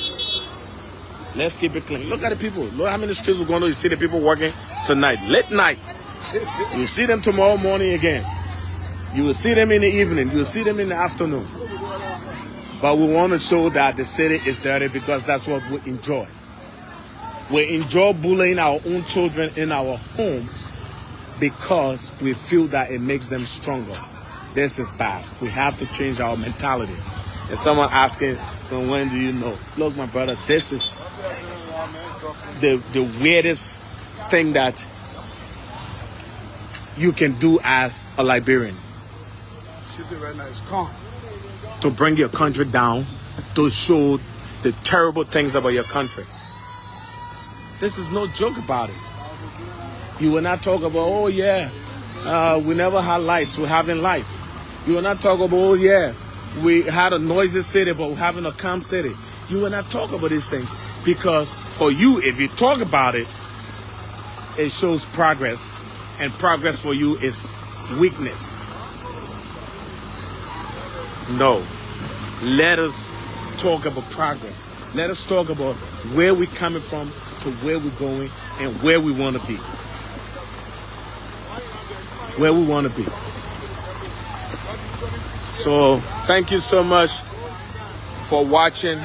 Let's keep it clean. Look at the people. Look how many streets we're going to. You see the people working tonight, late night. You see them tomorrow morning again. You will see them in the evening. You will see them in the afternoon. But we want to show that the city is dirty because that's what we enjoy. We enjoy bullying our own children in our homes because we feel that it makes them stronger. This is bad. We have to change our mentality. And someone asking, well, when do you know? Look, my brother, this is the weirdest thing that you can do as a Liberian. Right now is calm. To bring your country down, to show the terrible things about your country. This is no joke about it. You will not talk about, oh yeah, we never had lights, we're having lights. You will not talk about, oh yeah, we had a noisy city, but we're having a calm city. You will not talk about these things because for you, if you talk about it, it shows progress, and progress for you is weakness. No. Let us talk about progress. Let us talk about where we're coming from to where we're going and where we want to be. Where we want to be. So thank you so much for watching,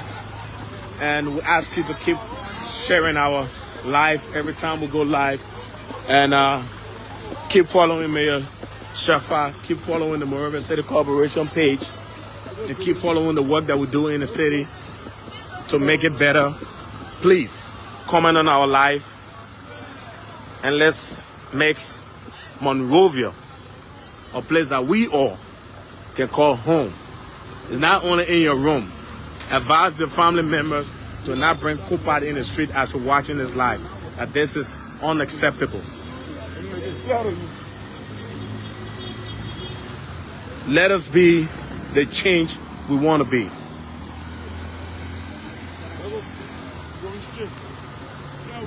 and we ask you to keep sharing our live every time we go live, and keep following Mayor Shafa, keep following the Monrovia City Corporation page, and keep following the work that we do in the city to make it better. Please comment on our live, and let's make Monrovia a place that we all can call home. It's not only in your room. Advise your family members to not bring Kupat in the street as you're watching this live. That this is unacceptable. Let us be the change we want to be.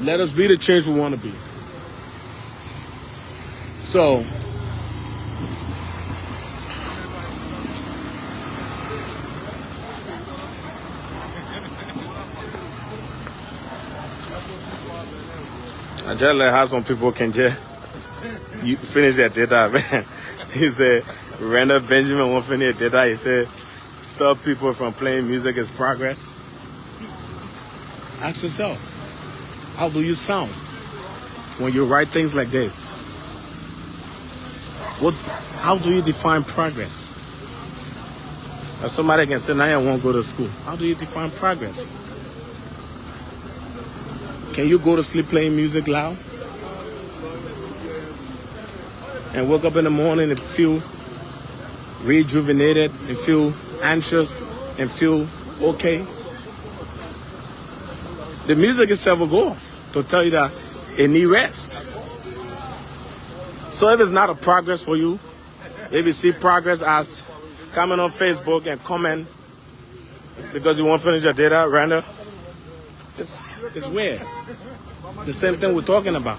Let us be the change we want to be. So, I just like how some people can just you finish their data, man. He said, Randall Benjamin won't finish their data. He said, stop people from playing music is progress. Ask yourself, how do you sound when you write things like this? How do you define progress? Or somebody can say, now I won't go to school. How do you define progress? Can you go to sleep playing music loud? And wake up in the morning and feel rejuvenated and feel anxious and feel okay? The music itself will go off to tell you that it needs rest. So if it's not a progress for you, if you see progress as coming on Facebook and comment because you won't finish your data, Randall, it's weird. The same thing we're talking about.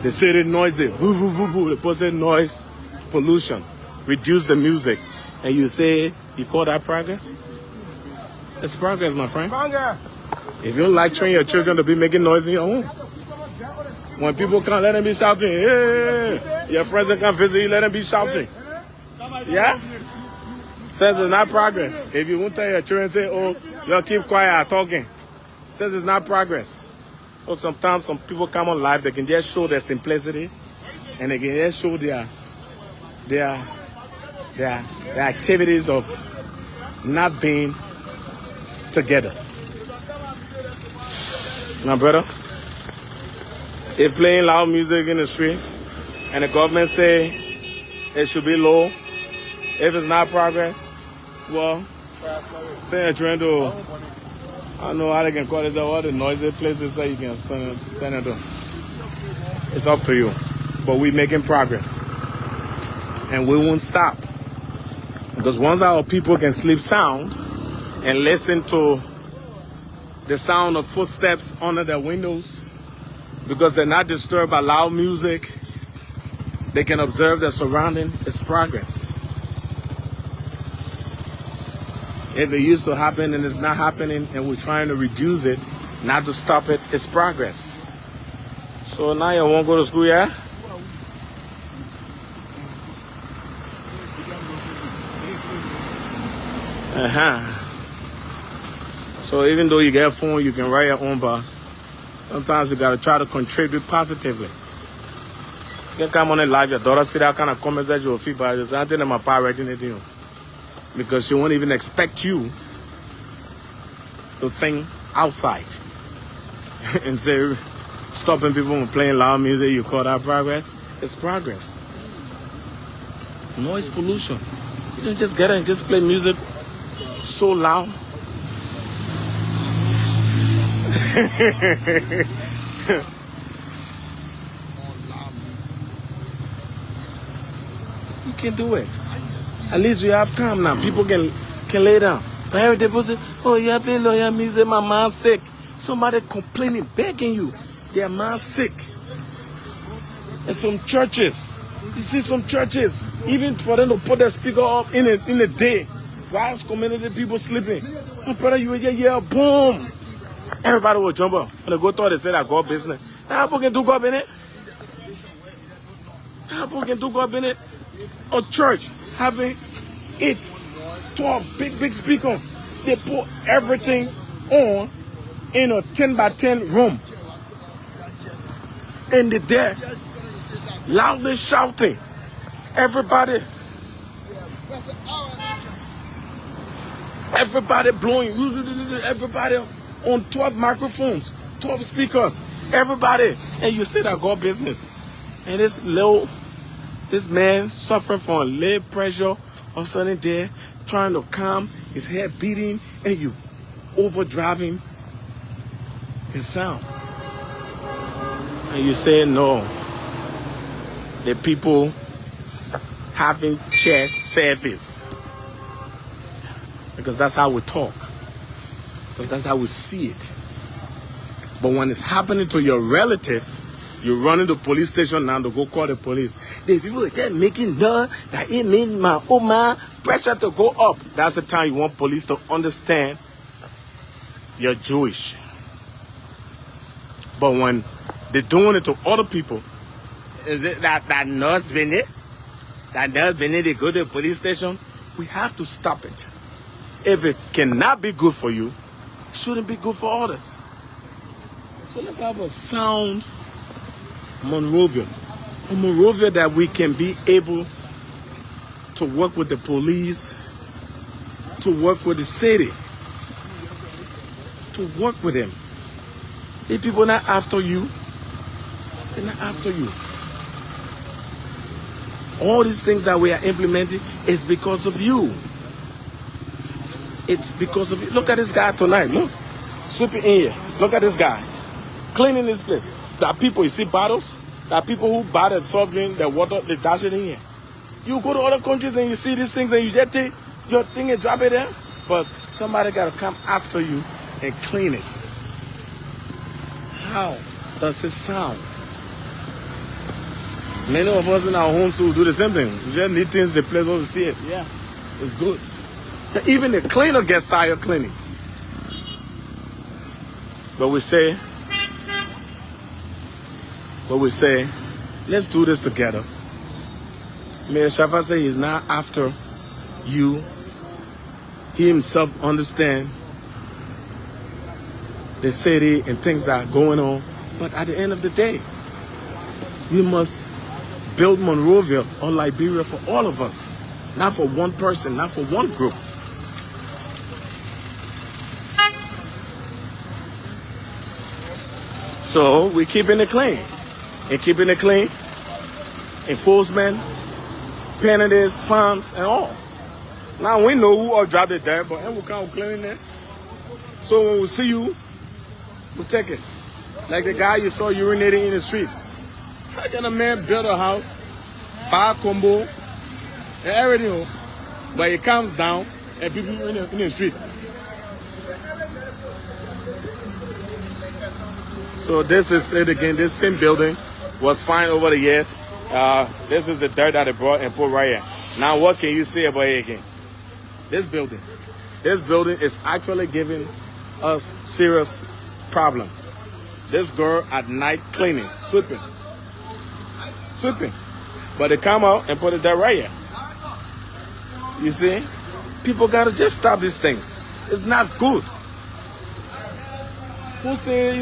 The city noisy, boo boo boo boo. The person noise pollution, reduce the music, and you say you call that progress? It's progress, my friend. If you don't like training your children to be making noise in your home, when people come, let them be shouting. Hey, your friends that come visit you, let them be shouting. Yeah? Says it's not progress. If you won't tell your children, say, oh, y'all keep quiet talking. Says it's not progress. Look, sometimes some people come on live, they can just show their simplicity and they can just show their activities of not being together. My brother, if playing loud music in the street and the government say it should be low, if it's not progress, well, say you're trying to I don't know how they can call it. All the noisy places so you can send it to. It's up to you. But we're making progress. And we won't stop. Because once our people can sleep sound and listen to the sound of footsteps under their windows, because they're not disturbed by loud music, they can observe their surrounding, it's progress. If it used to happen and it's not happening and we're trying to reduce it, not to stop it, it's progress. So now you won't go to school, yeah? So even though you get a phone, you can write your own, but sometimes you gotta try to contribute positively. You can come on and live, your daughter see that kind of comments that you'll feel, but there's nothing in my power writing it down. Because she won't even expect you to think outside. And say, stopping people from playing loud music, you call that progress? It's progress. Noise pollution. You don't just get in and just play music so loud. You can do it. At least you have calm now. People can lay down. But every day people say, oh, you have playing lawyer music, my man's sick. Somebody complaining, begging you. Their man's sick. And some churches, you see some churches, even for them to put their speaker up in a day, whilst community people sleeping. My brother, you will get boom. Everybody will jump up. When they go through, they say that God business. Now people can do God in it. Now people can do God in it. A church having 8, 12 big speakers. They put everything on in a 10 by 10 room. And they're there loudly shouting. Everybody blowing. Everybody on 12 microphones, 12 speakers. Everybody. And you say that God business. And this man suffering from low pressure or something there, trying to calm, his head beating, and you overdriving the sound. And you say no. The people having church service. Because that's how we talk. Because that's how we see it. But when it's happening to your relative, you run into the police station now to go call the police. The people are just making noise that it made my man pressure to go up. That's the time you want police to understand you're Jewish. But when they're doing it to other people, is it that nurse Benet? That nurse Benet, they go to the police station? We have to stop it. If it cannot be good for you, it shouldn't be good for others. So let's have a sound Monrovia. A Monrovia that we can be able to work with the police, to work with the city, to work with them. If people are not after you, they're not after you. All these things that we are implementing is because of you. It's because of you. Look at this guy tonight. Look. Sweeping in here. Look at this guy. Cleaning this place. There are people, you see bottles? There are people who buy the soft drink, the water, they dash it in here. You go to other countries and you see these things and you just take your thing and drop it there. But somebody got to come after you and clean it. How does it sound? Many of us in our homes will do the same thing. We just need things the place where we see it. Yeah, it's good. Even the cleaner gets tired of cleaning. But we say, let's do this together. Mayor Shafa said he's not after you. He himself understands the city and things that are going on. But at the end of the day, we must build Monrovia or Liberia for all of us. Not for one person, not for one group. So we're keeping it clean. And keeping it clean, enforcement, penalties, fines, and all. Now we know who all dropped it there, but we can't clean it. So when we see you, we take it. Like the guy you saw urinating in the streets. How can a man build a house, buy a combo, and everything, but he comes down and people in the street? So this is it again. This same building was fine over the years. This is the dirt that they brought and put right here. Now what can you say about it again? This building is actually giving us serious problem. This girl at night cleaning, sweeping. But they come out and put it there right here. You see? People gotta just stop these things. It's not good. Who say,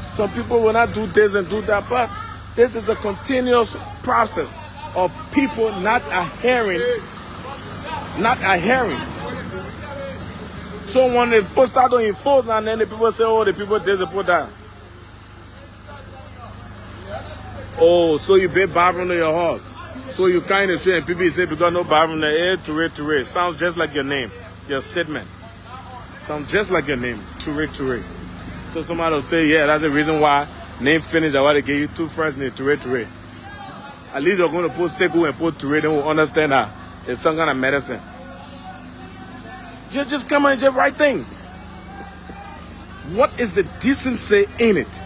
some people will not do this and do that, but this is a continuous process of people not adhering. So when they post out on enforce, and then the people say, oh, the people this and put that. Oh, so you build bathroom to your house. So you kind of say, and people say, because no bathroom there, Touré. Sounds just like your name, your statement. Sounds just like your name, Touré. So somebody will say, yeah, that's the reason why name finished. I want to give you two first names, Touré. At least you're going to put Sekou and put Touré, then we'll understand that it's some kind of medicine. You just come and just write things. What is the decency in it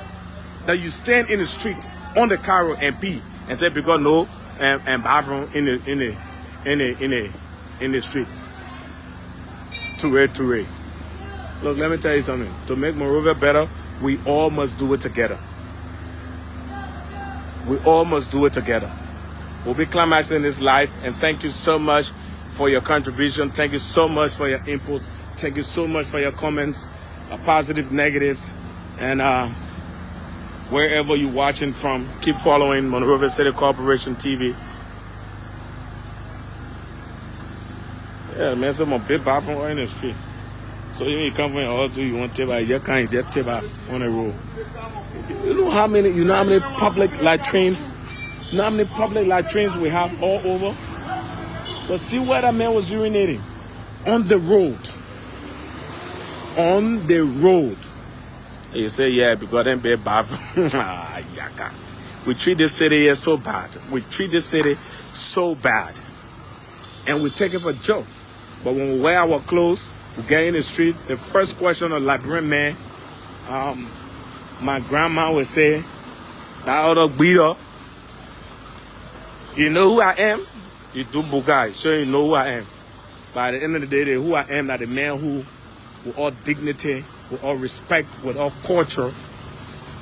that you stand in the street on the car and pee and say because no and bathroom in the streets? Touré. Look, let me tell you something. To make Monrovia better, we all must do it together. We'll be climaxing this life, and thank you so much for your contribution. Thank you so much for your input. Thank you so much for your comments, positive, negative, and wherever you're watching from, keep following Monrovia City Corporation TV. Yeah, man, some big bathroom right in the street. So when you come from your house, you want to take you can't just take on the road. You know how many public latrines? You know how many public latrines we have all over? But see where that man was urinating? On the road. On the road. And you say, yeah, because them big bathroom. We treat this city here so bad. And we take it for a joke. But when we wear our clothes, we get in the street, the first question of Liberian man, my grandma would say, that other beater, you know who I am? You do bugai, so you know who I am. But at the end of the day, who I am, that the man who, with all dignity, with all respect, with all culture,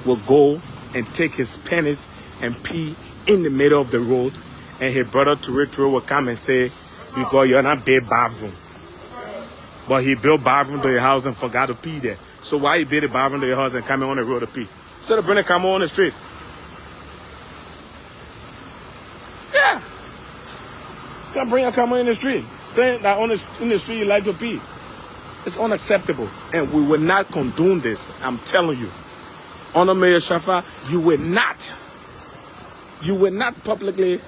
will go and take his penis and pee in the middle of the road, and his brother Touré will come and say, because you're not build bathroom. But he built bathroom to your house and forgot to pee there. So why he build a bathroom to your house and come on the road to pee? Instead of bringing a camera on the street. Yeah. Can't bring a camera in the street. Saying that in the street you like to pee. It's unacceptable. And we will not condone this. I'm telling you. Honor Mayor Shafa, you will not publicly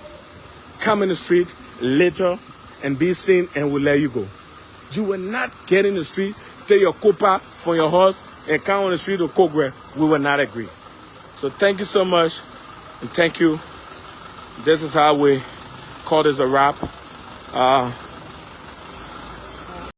come in the street later and be seen and we'll let you go. You will not get in the street, take your copa from your horse and come on the street to Kogre. We will not agree. So thank you so much. And thank you. This is how we call this a wrap.